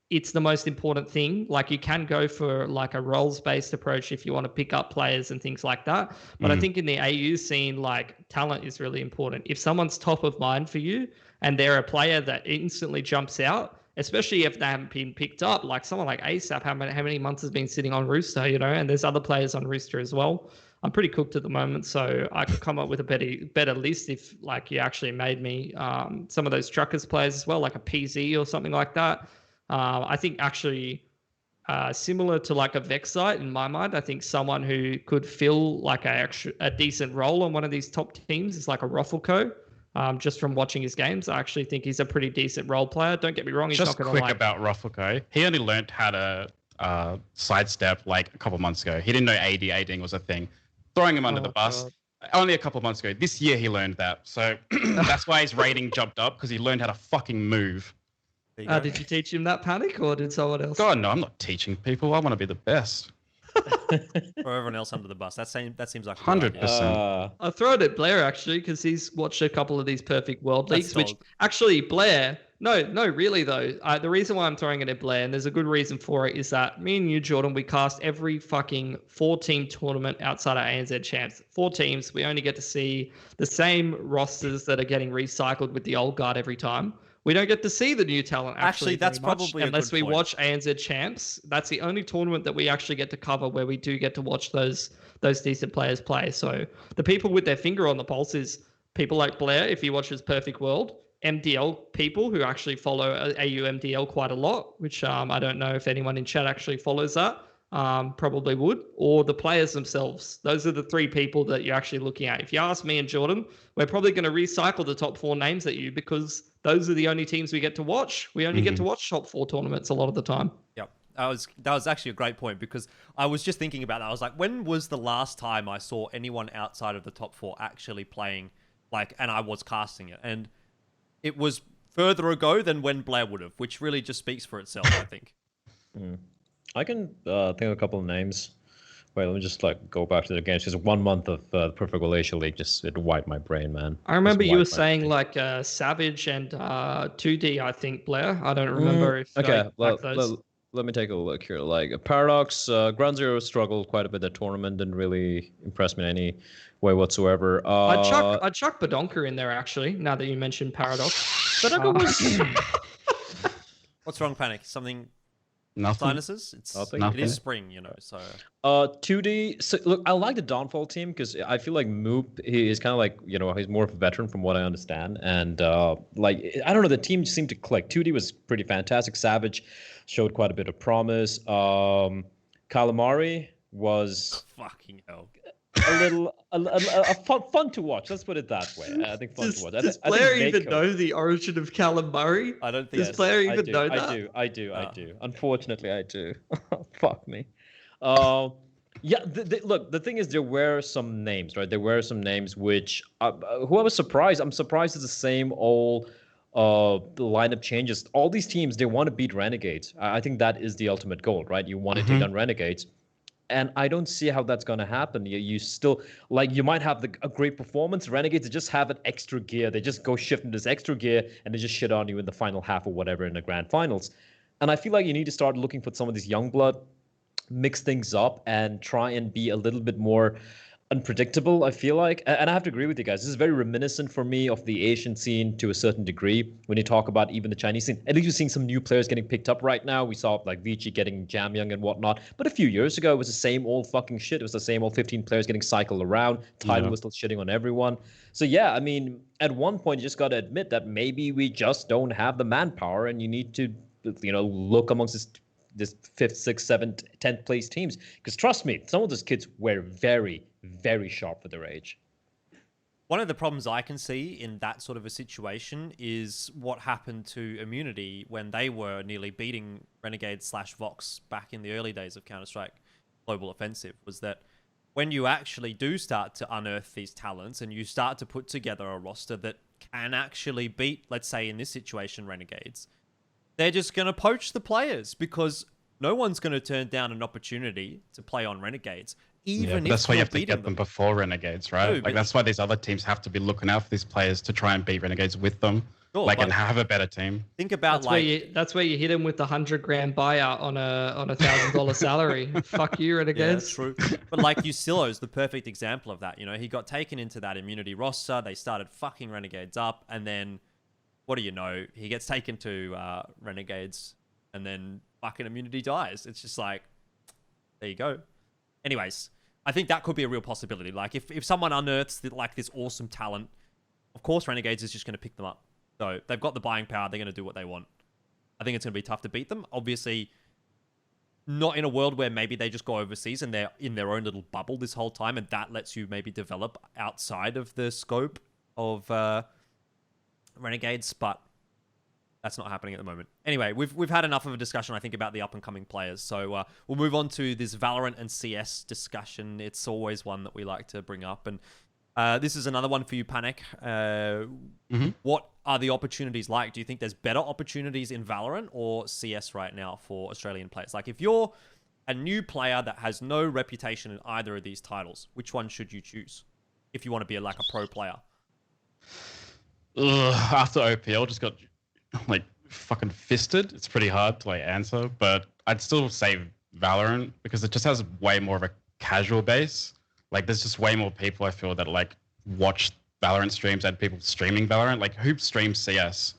it's the most important thing. Like you can go for like a roles-based approach if you want to pick up players and things like that. But I think in the AU scene, like talent is really important. If someone's top of mind for you and they're a player that instantly jumps out, especially if they haven't been picked up, like someone like ASAP, how many months has been sitting on Rooster, and there's other players on Rooster as well. I'm pretty cooked at the moment, so I could come up with a better list if like you actually made me some of those Truckers players as well, like a PZ or something like that. I think actually similar to like a Vexite in my mind, I think someone who could fill like a decent role on one of these top teams is like a Ruffleco. Just from watching his games, I actually think he's a pretty decent role player. Don't get me wrong. He's just not going to quick about Ruffleco. He only learned how to sidestep like a couple months ago. He didn't know ADing was a thing. Throwing him under the bus. God. Only a couple months ago. This year he learned that. So that's why his rating jumped up, because he learned how to fucking move. Did you teach him that, Panic, or did someone else? God, no, I'm not teaching people. I want to be the best. Or everyone else under the bus. That seems like 100%. I'll throw it at Blair actually, because he's watched a couple of these perfect world leagues. Which actually, Blair, no, really though. The reason why I'm throwing it at Blair, and there's a good reason for it, is that me and you, Jordan, we cast every fucking 4-team tournament outside of ANZ champs. 4 teams. We only get to see the same rosters that are getting recycled with the old guard every time. We don't get to see the new talent actually that's probably unless we watch ANZ champs. That's the only tournament that we actually get to cover where we do get to watch those decent players play. So the people with their finger on the pulse is people like Blair, if he watches Perfect World, MDL people who actually follow AU MDL quite a lot, which I don't know if anyone in chat actually follows that. Probably would, or the players themselves. Those are the 3 people that you're actually looking at. If you ask me and Jordan, we're probably going to recycle the top 4 names at you, because those are the only teams we get to watch. We only get to watch top 4 tournaments a lot of the time. Yep. That was actually a great point, because I was just thinking about that. I was like, when was the last time I saw anyone outside of the top 4 actually playing, and I was casting it? And it was further ago than when Blair would have, which really just speaks for itself, I think. I can think of a couple of names. Wait, let me just go back to the games. Just 1 month of Perfect World Asia League, it wiped my brain, man. I remember you were saying Savage and 2D, I think, Blair. I don't remember if okay, let me take a look here. Like Paradox, Ground Zero struggled quite a bit. That tournament didn't really impress me in any way whatsoever. I'd chuck Badonka in there, actually, now that you mentioned Paradox. was What's wrong, Panic? Something Nothing. sinuses? It's Nothing. it is spring, so 2D. So look, I like the Dawnfall team because I feel like Moop, he is kind of like, he's more of a veteran from what I understand, and like I don't know, the team seemed to click. 2D was pretty fantastic. Savage showed quite a bit of promise. Calamari was fucking hell. a little fun to watch. Let's put it that way. I think fun to watch. Does Blair even know the origin of Calamari? I don't think. Does Blair even know that? I do. Unfortunately, I do. Fuck me. Yeah. Look, the thing is, there were some names, right? There were some names which, who I was surprised. I'm surprised it's the same old the lineup changes. All these teams, they want to beat Renegades. I think that is the ultimate goal, right? You want to take down Renegades. And I don't see how that's going to happen. You still, like, you might have a great performance. Renegades just have an extra gear. They just go shift into this extra gear and they just shit on you in the final half or whatever in the grand finals. And I feel like you need to start looking for some of these young blood, mix things up and try and be a little bit more unpredictable, I feel like. And I have to agree with you guys. This is very reminiscent for me of the Asian scene to a certain degree. When you talk about even the Chinese scene, at least you're seeing some new players getting picked up right now. We saw like Vici getting Jam Young and whatnot. But a few years ago, it was the same old fucking shit. It was the same old 15 players getting cycled around. Tyloo was still shitting on everyone. So yeah, I mean, at one point, you just got to admit that maybe we just don't have the manpower and you need to, look amongst this 5th, 6th, 7th, 10th place teams. Because trust me, some of those kids were very, very sharp for their age. One of the problems I can see in that sort of a situation is what happened to Immunity when they were nearly beating Renegades/Vox back in the early days of Counter-Strike Global Offensive, was that when you actually do start to unearth these talents and you start to put together a roster that can actually beat, let's say in this situation, Renegades, they're just going to poach the players because no one's going to turn down an opportunity to play on Renegades. Even if that's why you have to get them them before Renegades, right? No, that's why these other teams have to be looking out for these players to try and beat Renegades with them, Sure, and have a better team. Think about that's where you hit him with the $100,000 buyout on a $1,000 salary. Fuck you, Renegades. Yeah, true. But like Usillo is the perfect example of that. He got taken into that Immunity roster. They started fucking Renegades up, and then what do you know? He gets taken to Renegades, and then fucking Immunity dies. It's just like, there you go. Anyways, I think that could be a real possibility. Like, if someone unearths this awesome talent, of course Renegades is just going to pick them up. So they've got the buying power. They're going to do what they want. I think it's going to be tough to beat them. Obviously, not in a world where maybe they just go overseas and they're in their own little bubble this whole time, and that lets you maybe develop outside of the scope of Renegades, but that's not happening at the moment. Anyway, we've had enough of a discussion, I think, about the up-and-coming players. So we'll move on to this Valorant and CS discussion. It's always one that we like to bring up. And this is another one for you, Panic. What are the opportunities like? Do you think there's better opportunities in Valorant or CS right now for Australian players? Like, if you're a new player that has no reputation in either of these titles, which one should you choose if you want to be like a pro player? After OPL just got fucking fisted. It's pretty hard to answer, but I'd still say Valorant because it just has way more of a casual base. There's just way more people I feel that watch Valorant streams and people streaming Valorant. Who streams CS?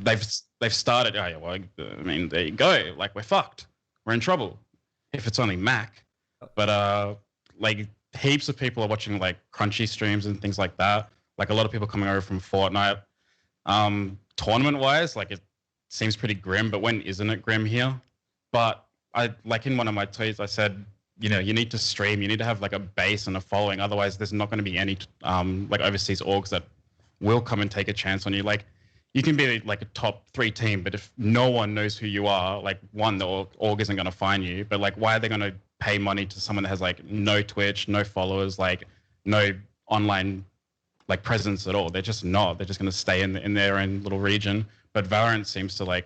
They've started. Oh yeah, well, I mean, there you go. We're fucked. We're in trouble if it's only Mac. But heaps of people are watching Crunchy streams and things like that. A lot of people coming over from Fortnite. Tournament-wise, it seems pretty grim, but when isn't it grim here? But I in one of my tweets, I said, you need to stream, you need to have a base and a following. Otherwise, there's not going to be any overseas orgs that will come and take a chance on you. You can be a top 3 team, but if no one knows who you are, one, the org isn't going to find you. But why are they going to pay money to someone that has no Twitch, no followers, no online presence at all? They're just not. They're just going to stay in their own little region. But Valorant seems to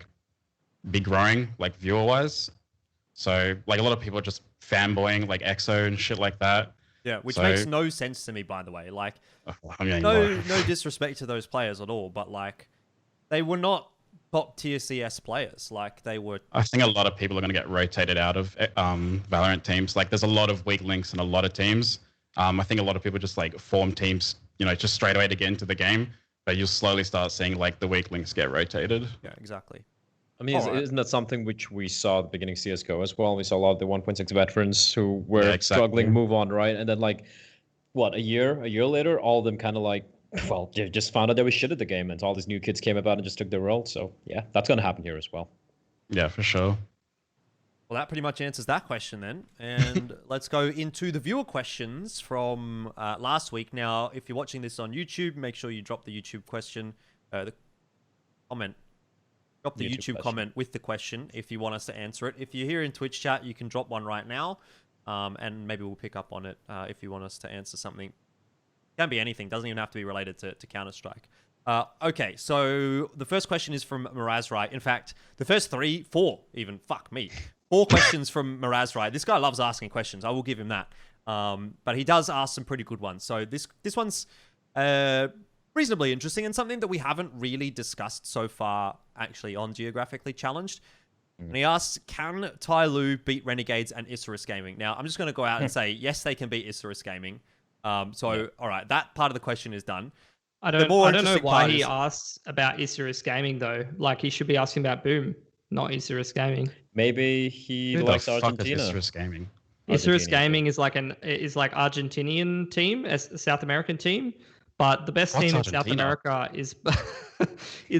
be growing viewer wise. So a lot of people are just fanboying EXO and shit like that. Yeah, which makes no sense to me, by the way. No disrespect to those players at all, but they were not top tier CS players. They were. I think a lot of people are going to get rotated out of Valorant teams. There's a lot of weak links in a lot of teams. I think a lot of people just form teams, just straight away to get into the game. but you'll slowly start seeing like the weak links get rotated. Yeah, exactly. I mean, isn't that something which we saw at the beginning of CSGO as well? We saw a lot of the 1.6 veterans who were struggling move on, right? And then like, what, a year later, all of them kind of like, well, just found out they were shit at the game, and all these new kids came about and just took their role. So yeah, that's going to happen here as well. Yeah, for sure. Well, that pretty much answers that question then. And let's go into the viewer questions from last week. Now, if you're watching this on YouTube, make sure you drop the YouTube question, the comment. Drop the YouTube comment with the question if you want us to answer it. If you're here in Twitch chat, you can drop one right now, and maybe we'll pick up on it if you want us to answer something. Can be anything. Doesn't even have to be related to Counter-Strike. Okay, so the first question is from Murazrai. In fact, the first four even, fuck me. 4 questions from Murazrai. This guy loves asking questions. I will give him that. But he does ask some pretty good ones. So this one's reasonably interesting and something that we haven't really discussed so far, actually, on Geographically Challenged. And he asks, can Tyloo beat Renegades and Isarus Gaming? Now, I'm just going to go out and say, yes, they can beat Isarus Gaming. All right, that part of the question is done. I don't know why he asks about Isarus Gaming, though. Like, he should be asking about Boom, not Isarus Gaming. Maybe he likes Argentina. Isarus Gaming. Isarus Gaming is like Argentinian team, a South American team. But the best team in South America is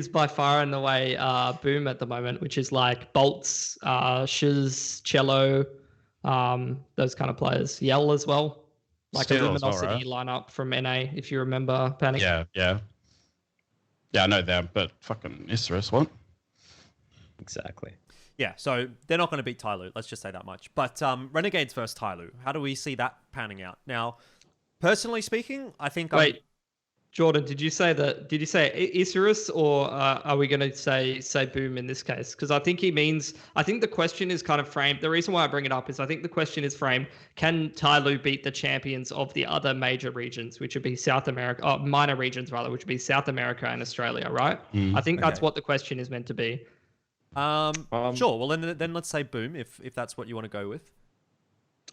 by far and away Boom at the moment, which is like Bolts, Shiz, Cello, those kind of players. Yell as well. Like a Luminosity lineup from NA, if you remember, Panic. Yeah, I know them, but fucking Isarus, what? Exactly. Yeah, so they're not going to beat Tyloo. Let's just say that much. But Renegades versus Tyloo, how do we see that panning out? Now, personally speaking, I think... Wait, Jordan, did you say Isarus, or are we going to say Boom in this case? Because I think the question is kind of framed. The reason why I bring it up is I think the question is framed, can Tyloo beat the champions of the other major regions, which would be South America, minor regions rather, which would be South America and Australia, right? I think that's what the question is meant to be. Sure. Well, then let's say Boom, if that's what you want to go with.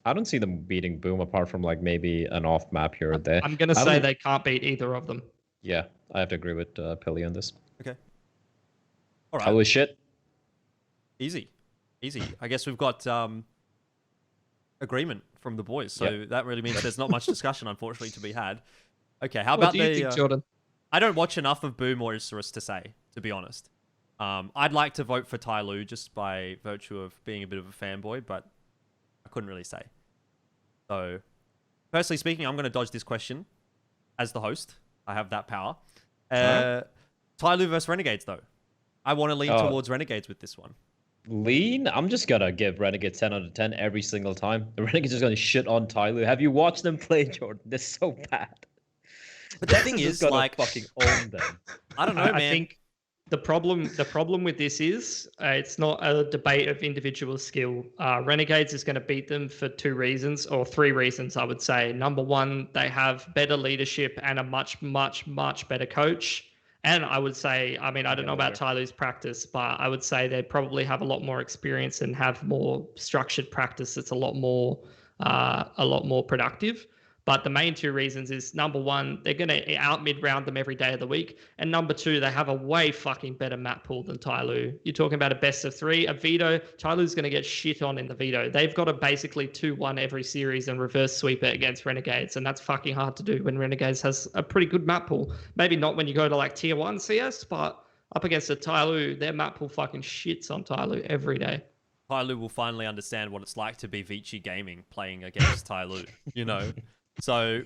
I don't see them beating Boom apart from like maybe an off map here or there. I'm going to say they can't beat either of them. Yeah, I have to agree with Pili on this. Okay. All right. Holy shit. Easy. I guess we've got agreement from the boys, so that really means there's not much discussion, unfortunately, to be had. Okay, how about what do you think, Jordan? I don't watch enough of Boom or Isarus to say, to be honest. I'd like to vote for Tyloo just by virtue of being a bit of a fanboy, but I couldn't really say. So, personally speaking, I'm going to dodge this question as the host. I have that power. Tyloo versus Renegades, though. I want to lean towards Renegades with this one. Lean? I'm just going to give Renegades 10 out of 10 every single time. The Renegades are going to shit on Tyloo. Have you watched them play, Jordan? They're so bad. But the thing is, like... fucking own them. I don't know, man. I think the problem with this is it's not a debate of individual skill. Renegades is going to beat them for 2 reasons, or 3 reasons, I would say. Number 1, they have better leadership and a much, much, much better coach. And I would say, I mean, I don't know about Tyloo's practice, but I would say they probably have a lot more experience and have more structured practice. It's a lot more productive. But the main 2 reasons is, number 1, they're going to out mid-round them every day of the week. And number 2, they have a way fucking better map pool than Tyloo. You're talking about a best of 3, a veto. Tyloo's going to get shit on in the veto. They've got to basically 2-1 every series and reverse sweep it against Renegades. And that's fucking hard to do when Renegades has a pretty good map pool. Maybe not when you go to like tier 1 CS, but up against a Tyloo, their map pool fucking shits on Tyloo every day. Tyloo will finally understand what it's like to be Vici Gaming playing against Tyloo, you know? So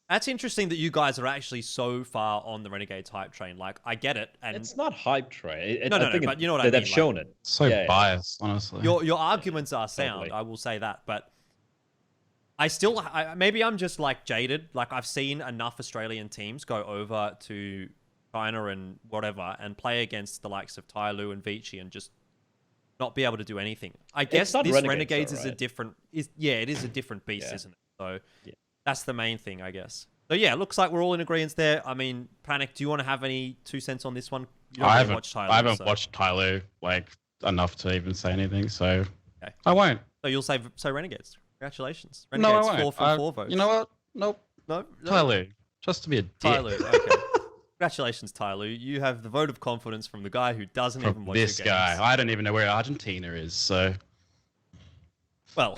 that's interesting that you guys are actually so far on the Renegades hype train. Like, I get it. And it's not hype train. No, but you know what I mean. They've shown it. So biased, honestly. Your arguments are sound. Totally. I will say that. But I still, maybe I'm just like jaded. Like, I've seen enough Australian teams go over to China and whatever and play against the likes of Tyloo and Vici and just not be able to do anything. I guess this Renegades though, is right? it is a different beast, isn't it? So yeah. That's the main thing, I guess. So yeah, looks like we're all in agreement there. I mean, Panic, do you want to have any 2 cents on this one? I haven't watched Tyloo like enough to even say anything, so okay. I won't. So you'll say Renegades. Congratulations. Renegades, no, I won't. 4 from 4 votes. You know what? Nope. No? Tyloo. Just to be a dick. Tyloo, okay. Congratulations, Tyloo. You have the vote of confidence from the guy who doesn't even watch This the games. guy. I don't even know where Argentina is, so. Well,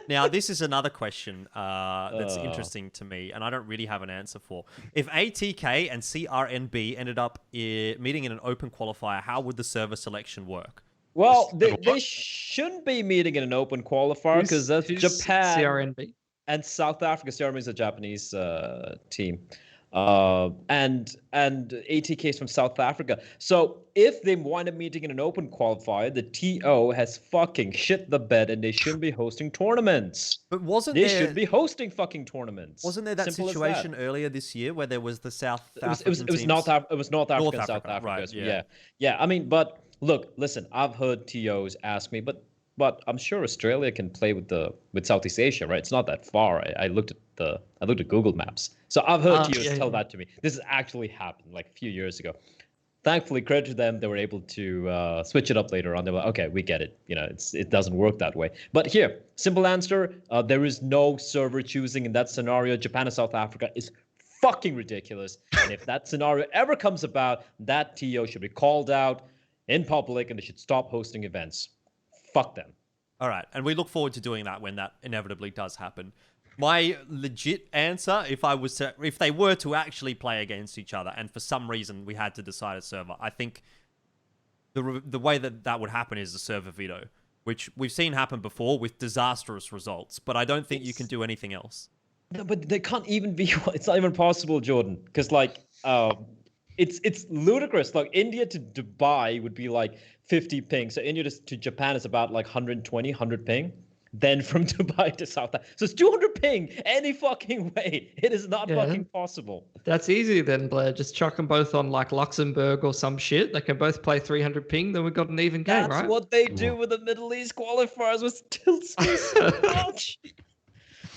now this is another question that's interesting to me, and I don't really have an answer for. If ATK and CRNB ended up meeting in an open qualifier, how would the server selection work? Well, they shouldn't be meeting in an open qualifier because that's Japan CRNB. and South Africa. CRNB is a Japanese team, and ATK is from South Africa. So if they wind up meeting in an open qualifier, the TO has fucking shit the bed, and they shouldn't be hosting tournaments. But they should be hosting fucking tournaments? Wasn't there that situation earlier this year where there was the South African it was North Africa and South Africa. Right, yeah. I mean, but look, listen. I've heard TOs ask me, but I'm sure Australia can play with Southeast Asia, right? It's not that far. I looked at Google Maps, so I've heard TOs tell that to me. This has actually happened like a few years ago. Thankfully, credit to them, they were able to switch it up later on. They were okay, we get it. You know, it doesn't work that way. But here, simple answer: there is no server choosing in that scenario. Japan and South Africa is fucking ridiculous. And if that scenario ever comes about, that TO should be called out in public, and they should stop hosting events. Fuck them. All right, and we look forward to doing that when that inevitably does happen. My legit answer, if they were to actually play against each other, and for some reason we had to decide a server, I think the way that would happen is a server veto, which we've seen happen before with disastrous results. But I don't think you can do anything else. No, but they can't even be. It's not even possible, Jordan, because it's ludicrous. Like India to Dubai would be like 50 ping. So India to Japan is about like 120, 100 ping. Then from Dubai to South Africa. So it's 200 ping any fucking way. It is not fucking possible. That's easy then, Blair. Just chuck them both on like Luxembourg or some shit. They can both play 300 ping. Then we've got an even game, right? That's what they do with the Middle East qualifiers with still so much.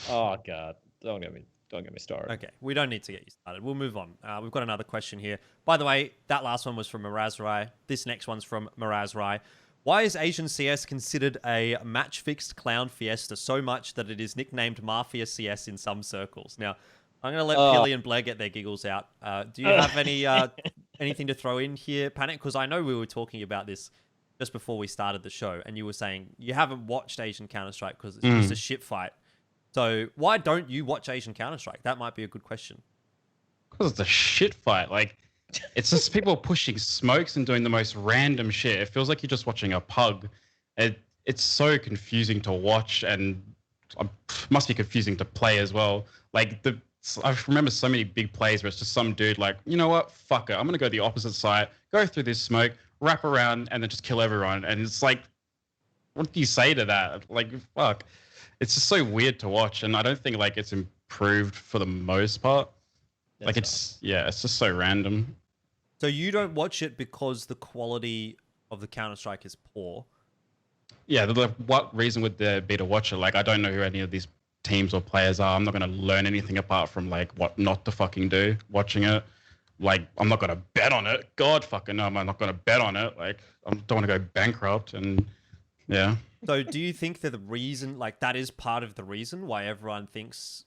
Oh, God. Don't get me started. Okay, we don't need to get you started. We'll move on. We've got another question here. By the way, that last one was from Murazrai. This next one's from Murazrai. Why is Asian CS considered a match-fixed clown fiesta so much that it is nicknamed Mafia CS in some circles? Now, I'm going to let Pili and Bleh get their giggles out. Do you have anything to throw in here, Panic? Because I know we were talking about this just before we started the show, and you were saying you haven't watched Asian Counter-Strike because it's just a shit fight. So why don't you watch Asian Counter-Strike? That might be a good question. Because it's a shit fight. Like, it's just people pushing smokes and doing the most random shit. It feels like you're just watching a pug. It's so confusing to watch, and must be confusing to play as well. Like I remember so many big plays where it's just some dude like, you know what, fuck it, I'm gonna go the opposite side, go through this smoke, wrap around, and then just kill everyone. And it's like, what do you say to that? Like, fuck. It's just so weird to watch, and I don't think like it's improved for the most part. Like it's just so random. So you don't watch it because the quality of the Counter-Strike is poor? Yeah, what reason would there be to watch it? Like, I don't know who any of these teams or players are. I'm not going to learn anything apart from, like, what not to fucking do watching it. Like, I'm not going to bet on it. God fucking no, I'm not going to bet on it. Like, I don't want to go bankrupt, and yeah. So do you think that the reason, like, that is part of the reason why everyone thinks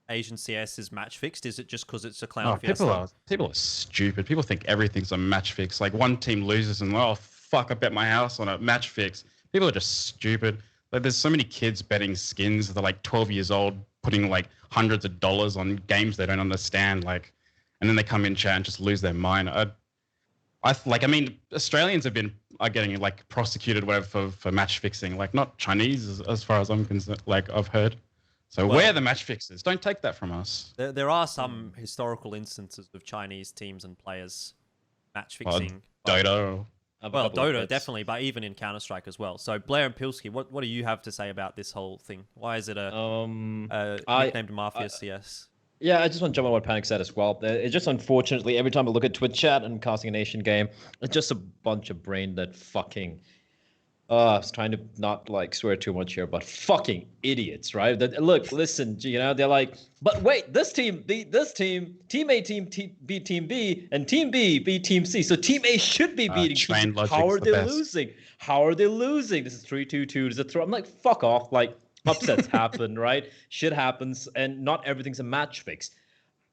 Asian CS is match fixed? Is it just because it's a clown fiesta? People are stupid. People think everything's a match fix. Like one team loses and fuck, I bet my house on a match fix. People are just stupid. Like there's so many kids betting skins. They're like 12 years old, putting like hundreds of dollars on games they don't understand. Like, and then they come in chat and just lose their mind. I mean, Australians are getting like prosecuted whatever for match fixing. Like not Chinese as far as I'm concerned. Like I've heard. So we're the match fixers. Don't take that from us. There are some historical instances of Chinese teams and players match fixing. Dota. Well, Dota definitely, but even in Counter-Strike as well. So Blair and Pilsky, what do you have to say about this whole thing? Why is it a nicknamed Mafia CS? Yeah, I just want to jump on what Panic said as well. It's just unfortunately every time I look at Twitch chat and casting a nation game, it's just a bunch of brain that fucking. I was trying to not like swear too much here, but fucking idiots, right? Look, listen, you know, they're like, but wait, team A beat Team B, and Team B beat Team C. So Team A should be beating Team C. How are they losing? How are they losing? This is 3-2-2. Does it throw? I'm like, fuck off. Like, upsets happen, right? Shit happens, and not everything's a match fix.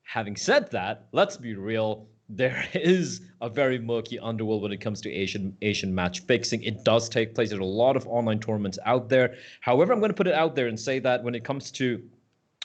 Having said that, let's be real. There is a very murky underworld when it comes to Asian match fixing. It does take place. There's a lot of online tournaments out there. However, I'm going to put it out there and say that when it comes to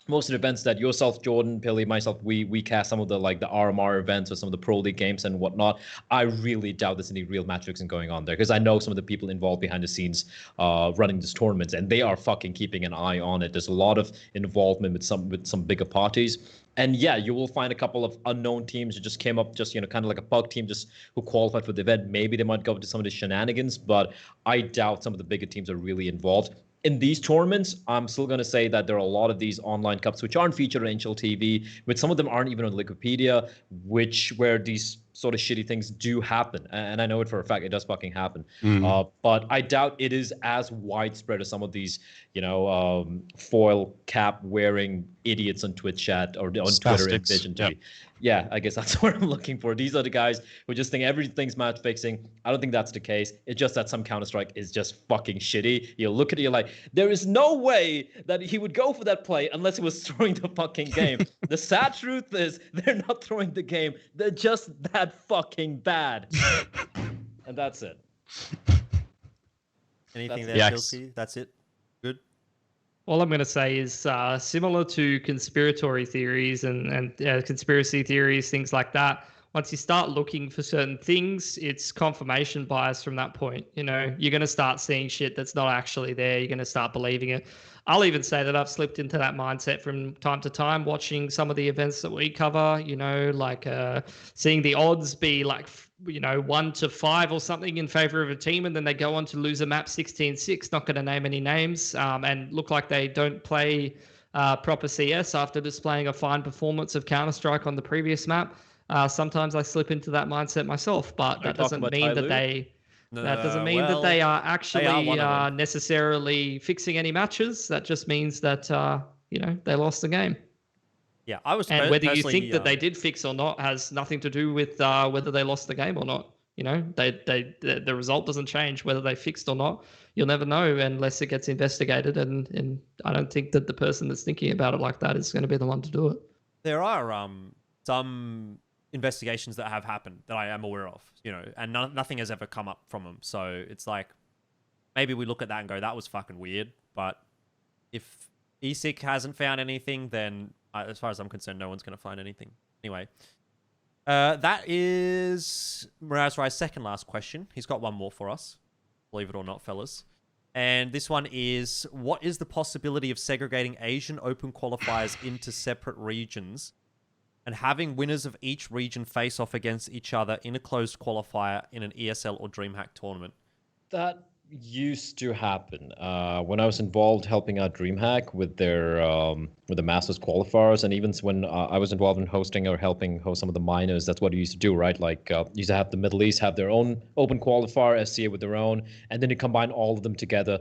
most of the events that yourself, Jordan, Pili, myself, we cast some of the like the RMR events or some of the Pro League games and whatnot. I really doubt there's any real match fixing going on there because I know some of the people involved behind the scenes running these tournaments, and they are fucking keeping an eye on it. There's a lot of involvement with some bigger parties. And yeah, you will find a couple of unknown teams who just came up, just kind of like a bug team, just who qualified for the event. Maybe they might go to some of the shenanigans, but I doubt some of the bigger teams are really involved. In these tournaments, I'm still going to say that there are a lot of these online cups which aren't featured on NHL TV, which some of them aren't even on Wikipedia, where these sort of shitty things do happen. And I know it for a fact, it does fucking happen. But I doubt it is as widespread as some of these, foil cap wearing idiots on Twitch chat or on Twitter and Vision TV. Yeah, I guess that's what I'm looking for. These are the guys who just think everything's match fixing. I don't think that's the case. It's just that some Counter-Strike is just fucking shitty. You look at it, you're like, there is no way that he would go for that play unless he was throwing the fucking game. The sad truth is they're not throwing the game. They're just that fucking bad. And that's it. Anything there, Chelsea? That's it? Good? All I'm going to say is similar to conspiratory theories and conspiracy theories, things like that. Once you start looking for certain things, it's confirmation bias from that point. You're going to start seeing shit that's not actually there. You're going to start believing it. I'll even say that I've slipped into that mindset from time to time, watching some of the events that we cover, like seeing the odds be like, 1-5 or something in favor of a team, and then they go on to lose a map 16-6, not going to name any names, and look like they don't play proper CS after displaying a fine performance of Counter-Strike on the previous map. Sometimes I slip into that mindset myself, but that doesn't mean that they... That doesn't mean that they are actually necessarily fixing any matches. That just means that they lost the game. Yeah, I was. And whether you think that they did fix or not has nothing to do with whether they lost the game or not. The result doesn't change whether they fixed or not. You'll never know unless it gets investigated. And I don't think that the person that's thinking about it like that is going to be the one to do it. There are some investigations that have happened that I am aware of, and nothing has ever come up from them. So it's like, maybe we look at that and go, that was fucking weird. But if ESIC hasn't found anything, then as far as I'm concerned, no one's going to find anything. Anyway, that is Murazrai's second last question. He's got one more for us, believe it or not, fellas. And this one is, what is the possibility of segregating Asian Open qualifiers into separate regions and having winners of each region face off against each other in a closed qualifier in an ESL or DreamHack tournament? That used to happen when I was involved helping out DreamHack with their with the Masters qualifiers, and even when I was involved in hosting or helping host some of the minors. That's what you used to do, right? Like used to have the Middle East have their own open qualifier, SCA with their own, and then you combine all of them together.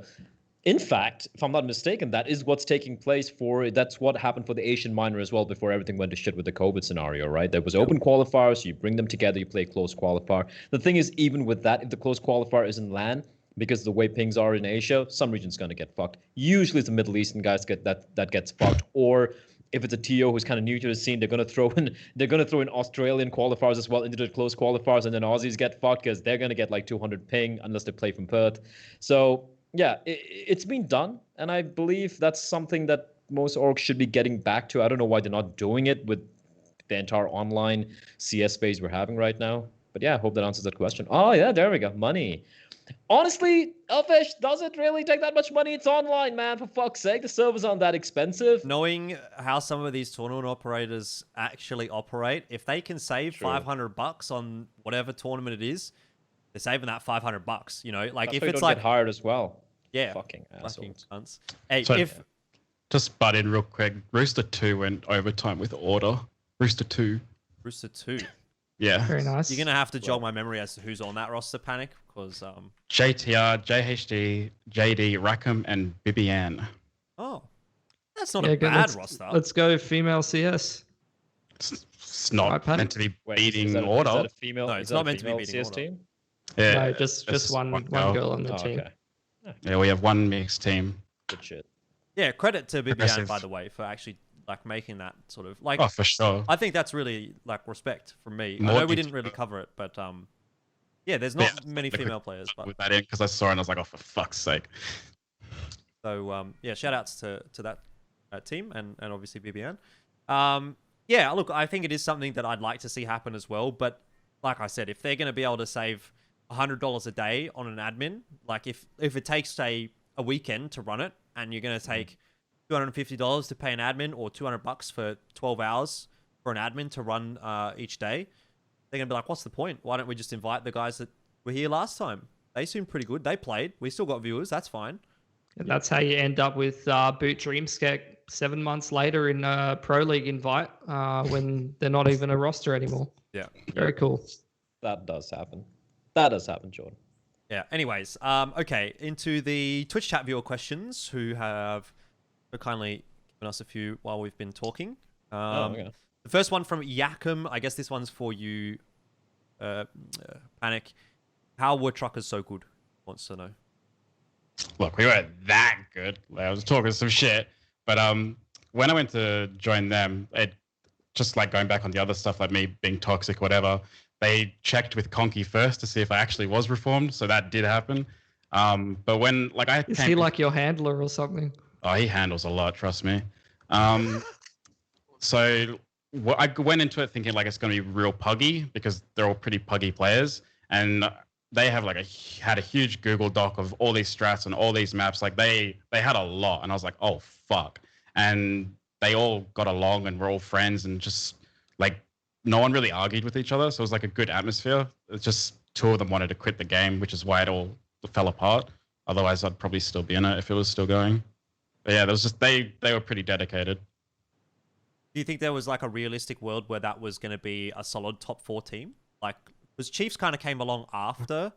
In fact, if I'm not mistaken, that is what's taking place that's what happened for the Asian minor as well before everything went to shit with the COVID scenario, right? There was open qualifiers, you bring them together, you play a closed qualifier. The thing is, even with that, if the closed qualifier is in LAN, because the way pings are in Asia, some region's going to get fucked. Usually it's the Middle Eastern guys that gets fucked, or if it's a TO who's kind of new to the scene, they're going to throw in Australian qualifiers as well into the closed qualifiers, and then Aussies get fucked because they're going to get like 200 ping unless they play from Perth. So yeah, it's been done, and I believe that's something that most orgs should be getting back to. I don't know why they're not doing it with the entire online CS phase we're having right now. But yeah, I hope that answers that question. Oh yeah, there we go. Money. Honestly, Elfish, does it really take that much money? It's online, man, for fuck's sake. The servers aren't that expensive. Knowing how some of these tournament operators actually operate, if they can save $500 on whatever tournament it is, they're saving that $500. Like that's if why it's don't like get hired as well. Yeah, fucking assholes. Cunts. Hey, So, just butt in real quick. Rooster 2 went overtime with order. Rooster 2. Rooster 2. Yeah. Very nice. You're gonna have to jog my memory as to who's on that roster, Panic, because JTR, JHD, JD, Rackham, and Bibian. Oh, that's not a bad roster. Let's go female CS. It's not meant to be beating Is order. that a female? No, it's not meant to be beating CS order. team. Yeah, No, just one girl on the team. Okay. Yeah, we have one mixed team. Good shit. Yeah, credit to Bibian, Aggressive. by the way, for actually like making that sort of like. Oh, for sure. I think that's really like respect from me. I More know we detail. didn't really cover it, but yeah, there's Yeah, not many female players, but with that in because I saw it and I was like, oh, for fuck's sake. so yeah, shout outs to that team and obviously BBN. Yeah, look, I think it is something that I'd like to see happen as well. But like I said, if they're going to be able to save $100 a day on an admin, like if it takes say a weekend to run it, and you're going to take $250 to pay an admin or $200 for 12 hours for an admin to run each day, they're going to be like, what's the point? Why don't we just invite the guys that were here last time? They seemed pretty good. They played. We still got viewers. That's fine. And that's how you end up with Boot Dreamskek 7 months later in a Pro League invite when they're not even a roster anymore. Yeah. Very cool. That does happen. That does happen, Jordan. Yeah. Anyways, okay, into the Twitch chat viewer questions who have kindly given us a few while we've been talking. Okay. The first one from Yakm. I guess this one's for you, Panic. How were truckers so good? Wants to know. Look, we weren't that good. Like, I was talking some shit, but when I went to join them, it just like going back on the other stuff, like me being toxic, whatever. They checked with Conky first to see if I actually was reformed, so that did happen. But when like Is he like your handler or something? Oh, he handles a lot, trust me. So I went into it thinking like it's going to be real puggy because they're all pretty puggy players, and they have like had a huge Google Doc of all these strats and all these maps. Like they had a lot, and I was like, oh fuck. And they all got along and were all friends, and just like no one really argued with each other. So it was like a good atmosphere. It's just two of them wanted to quit the game, which is why it all fell apart. Otherwise, I'd probably still be in it if it was still going. But yeah, there was just they were pretty dedicated. Do you think there was like a realistic world where that was going to be a solid top 4 team? Like, because Chiefs kind of came along after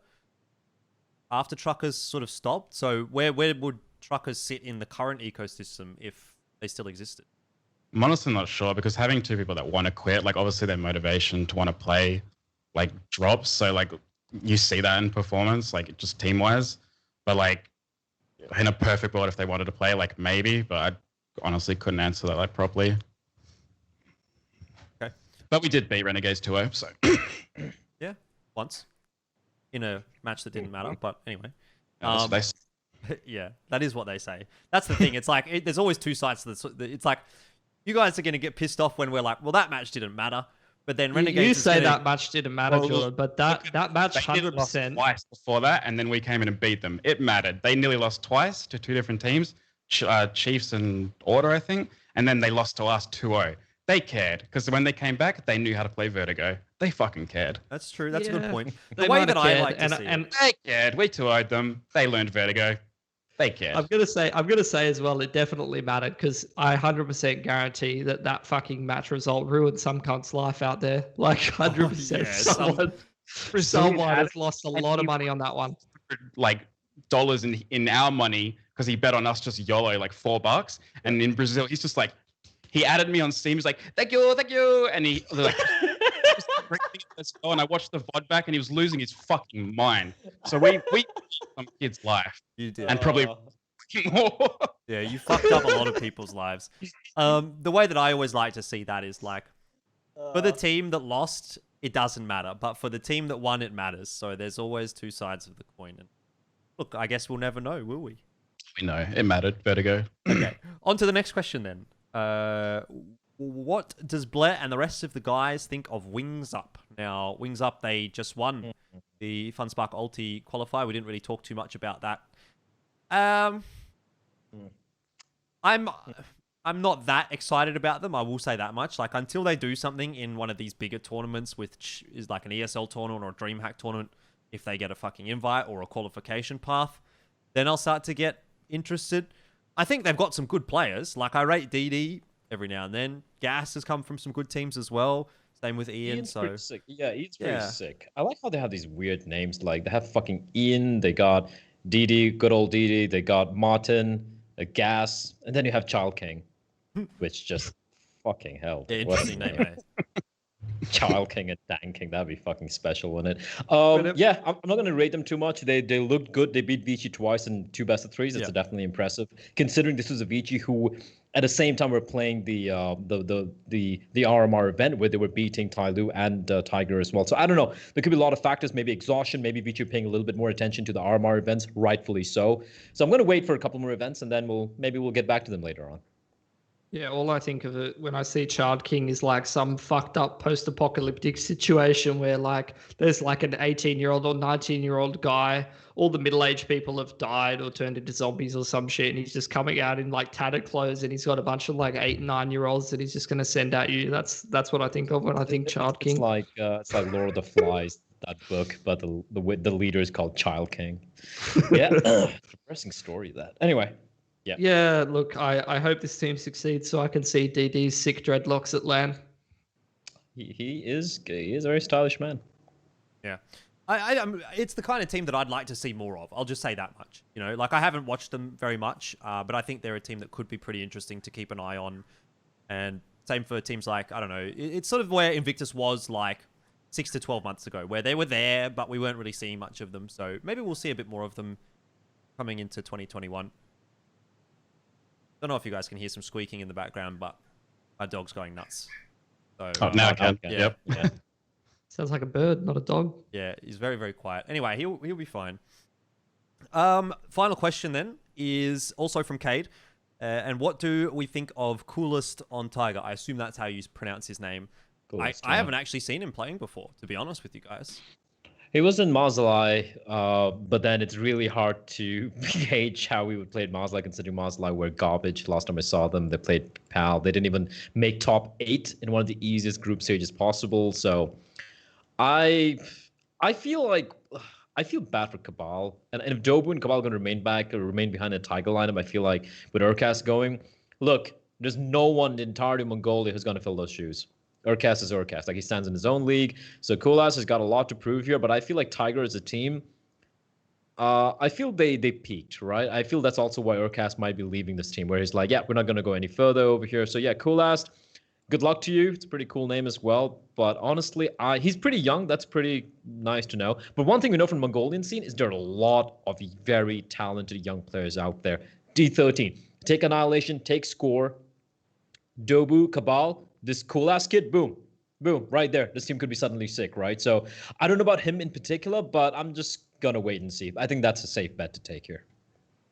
truckers sort of stopped. So where would truckers sit in the current ecosystem if they still existed? I'm honestly not sure because having two people that want to quit, like obviously their motivation to want to play, like drops. So like you see that in performance, like just team wise. But like in a perfect world, if they wanted to play, like maybe, but I honestly couldn't answer that like properly. Okay. But we did beat Renegades 2-0, so. Yeah, once in a match that didn't matter. But anyway, yeah, that is what they say. That's the thing. It's like there's always two sides to this. It's like you guys are going to get pissed off when we're like, well, that match didn't matter. But then Renegades. You say that match didn't matter, Jordan, but that match 100%. Twice before that, and then we came in and beat them. It mattered. They nearly lost twice to two different teams, Chiefs and Order, I think, and then they lost to us 2-0. They cared because when they came back, they knew how to play Vertigo. They fucking cared. That's true. That's a good point. The They way might that have I cared, like to see it. They cared. We 2-0'd them. They learned Vertigo. They cared. I'm gonna say as well, it definitely mattered because I 100% guarantee that fucking match result ruined some cunt's life out there. Like 100%. Yeah, Someone has lost a lot of money on that one. Like dollars in our money because he bet on us just YOLO like $4. And in Brazil, he's just like, he added me on Steam. He's like, thank you. And he like, and I watched the VOD back and he was losing his fucking mind. So we some kid's life. You did. And probably more. Yeah, you fucked up a lot of people's lives. The way that I always like to see that is like, for the team that lost, it doesn't matter. But for the team that won, it matters. So there's always two sides of the coin. And look, I guess we'll never know, will we? We know. It mattered. Vertigo. Okay. On to the next question then. What does Bleh and the rest of the guys think of Wings Up? Now, Wings Up, they just won the Funspark Ulti qualifier. We didn't really talk too much about that. I'm not that excited about them. I will say that much. Like until they do something in one of these bigger tournaments, which is like an ESL tournament or a DreamHack tournament, if they get a fucking invite or a qualification path, then I'll start to get interested. I think they've got some good players. Like I rate DD every now and then. Gas has come from some good teams as well. Same with Ian. Ian's so pretty sick. Yeah, Ian's pretty sick. I like how they have these weird names. Like they have fucking Ian. They got DD, good old DD. They got Martin, Gas, and then you have Child King, which just fucking hell. Yeah, interesting name. Child King and Dan King, that'd be fucking special, wouldn't it? Yeah, I'm not gonna rate them too much. They looked good. They beat Vici twice in 2 best of 3s. It's definitely impressive, considering this was a Vici who, at the same time, were playing the RMR event where they were beating Tyloo and Tiger as well. So I don't know. There could be a lot of factors. Maybe exhaustion. Maybe Vici paying a little bit more attention to the RMR events, rightfully so. So I'm gonna wait for a couple more events, and then we'll get back to them later on. Yeah, all I think of it when I see Child King is like some fucked up post-apocalyptic situation where like there's like an 18-year-old or 19-year-old guy, all the middle-aged people have died or turned into zombies or some shit, and he's just coming out in like tattered clothes, and he's got a bunch of like 8 and 9-year-olds that he's just gonna send at you. That's what I think of when I think Child King. It's like Lord of the Flies, that book, but the leader is called Child King. Yeah, depressing story that. Anyway. Yeah, look, I hope this team succeeds so I can see DD's sick dreadlocks at LAN. He is a very stylish man. Yeah. It's the kind of team that I'd like to see more of. I'll just say that much. You know, like I haven't watched them very much, but I think they're a team that could be pretty interesting to keep an eye on. And same for teams like, I don't know, it's sort of where Invictus was like 6 to 12 months ago, where they were there, but we weren't really seeing much of them. So maybe we'll see a bit more of them coming into 2021. Don't know if you guys can hear some squeaking in the background, but my dog's going nuts. So, now I can. Yeah. Yep. Yeah. Sounds like a bird, not a dog. Yeah, he's very, very quiet. Anyway, he'll be fine. Final question then is also from Cade. And what do we think of Coolest on Tiger? I assume that's how you pronounce his name. Coolest, I haven't actually seen him playing before, to be honest with you guys. He was in Marzalai, but then it's really hard to gauge how we would play at Marzalai, considering Marzalai were garbage. Last time I saw them, they played PAL. They didn't even make top 8 in one of the easiest group stages possible. So I feel bad for Cabal. And if Dobu and Cabal are going to remain back or remain behind the Tiger lineup, I feel like with UrCast going, look, there's no one in the entirety of Mongolia who's going to fill those shoes. UrCast is UrCast. Like, he stands in his own league. So Coolest has got a lot to prove here, but I feel like Tiger as a team, I feel they peaked, right? I feel that's also why UrCast might be leaving this team, where he's like, yeah, we're not going to go any further over here. So yeah, Coolest, good luck to you. It's a pretty cool name as well. But honestly, he's pretty young. That's pretty nice to know. But one thing we know from the Mongolian scene is there are a lot of very talented young players out there. D13, take Annihilation, take Score, Dobu, Cabal, this Coolest kid, boom, right there. This team could be suddenly sick, right? So I don't know about him in particular, but I'm just going to wait and see. I think that's a safe bet to take here.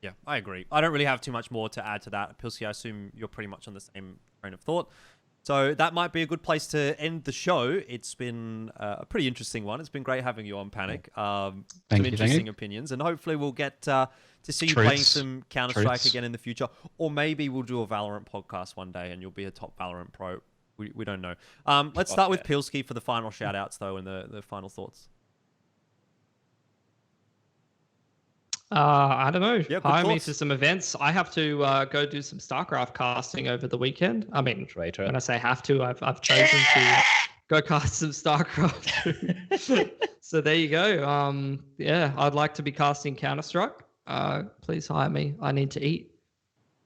Yeah, I agree. I don't really have too much more to add to that. Pilsy, I assume you're pretty much on the same train of thought. So that might be a good place to end the show. It's been a pretty interesting one. It's been great having you on, Panic. Some interesting opinions. And hopefully we'll get to see you playing some Counter-Strike again in the future. Or maybe we'll do a Valorant podcast one day and you'll be a top Valorant pro. We don't know. Let's start with Pilsky for the final shout-outs, though, and the final thoughts. I don't know. Yeah, hire me for some events. I have to go do some StarCraft casting over the weekend. I mean, when I say have to, I've chosen to go cast some StarCraft. So there you go. Yeah, I'd like to be casting Counter-Strike. Please hire me. I need to eat.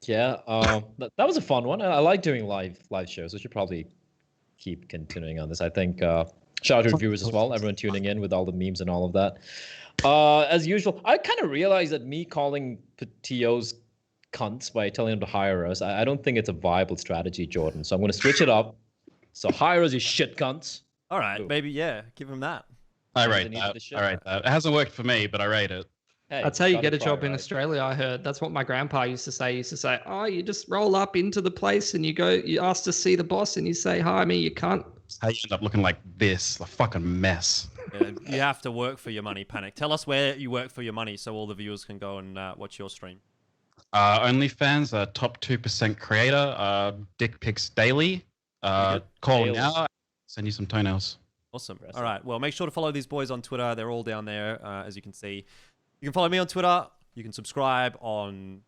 Yeah, that was a fun one. I like doing live shows. We should probably keep continuing on this. I think shout out to viewers as well. Everyone tuning in with all the memes and all of that. As usual, I kind of realized that me calling TOs cunts by telling them to hire us, I don't think it's a viable strategy, Jordan. So I'm going to switch it up. So hire us, you shit cunts. All right, maybe, yeah, give him that. I rate that. It hasn't worked for me, but I rate it. Hey, that's how you get a job in Australia, I heard. That's what my grandpa used to say. He used to say, oh, you just roll up into the place and you ask to see the boss and you say, hi, me, you can't. How you end up looking like this, a fucking mess. Yeah, you have to work for your money, Panic. Tell us where you work for your money so all the viewers can go and watch your stream. OnlyFans, top 2% creator, dick pics daily. Call now, send you some toenails. Awesome. All right. Well, make sure to follow these boys on Twitter. They're all down there, as you can see. You can follow me on Twitter. You can subscribe on...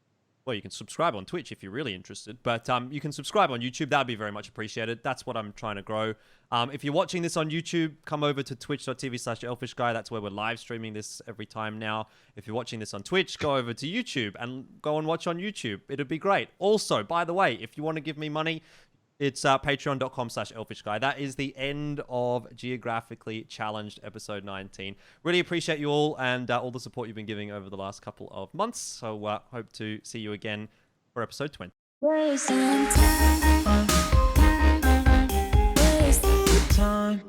Well, you can subscribe on Twitch if you're really interested. But you can subscribe on YouTube. That would be very much appreciated. That's what I'm trying to grow. If you're watching this on YouTube, come over to twitch.tv/Elfishguy. That's where we're live streaming this every time now. If you're watching this on Twitch, go over to YouTube and go and watch on YouTube. It'd be great. Also, by the way, if you want to give me money, it's patreon.com/Elfishguy. That is the end of Geographically Challenged episode 19. Really appreciate you all and all the support you've been giving over the last couple of months. So hope to see you again for episode 20. Wasting time.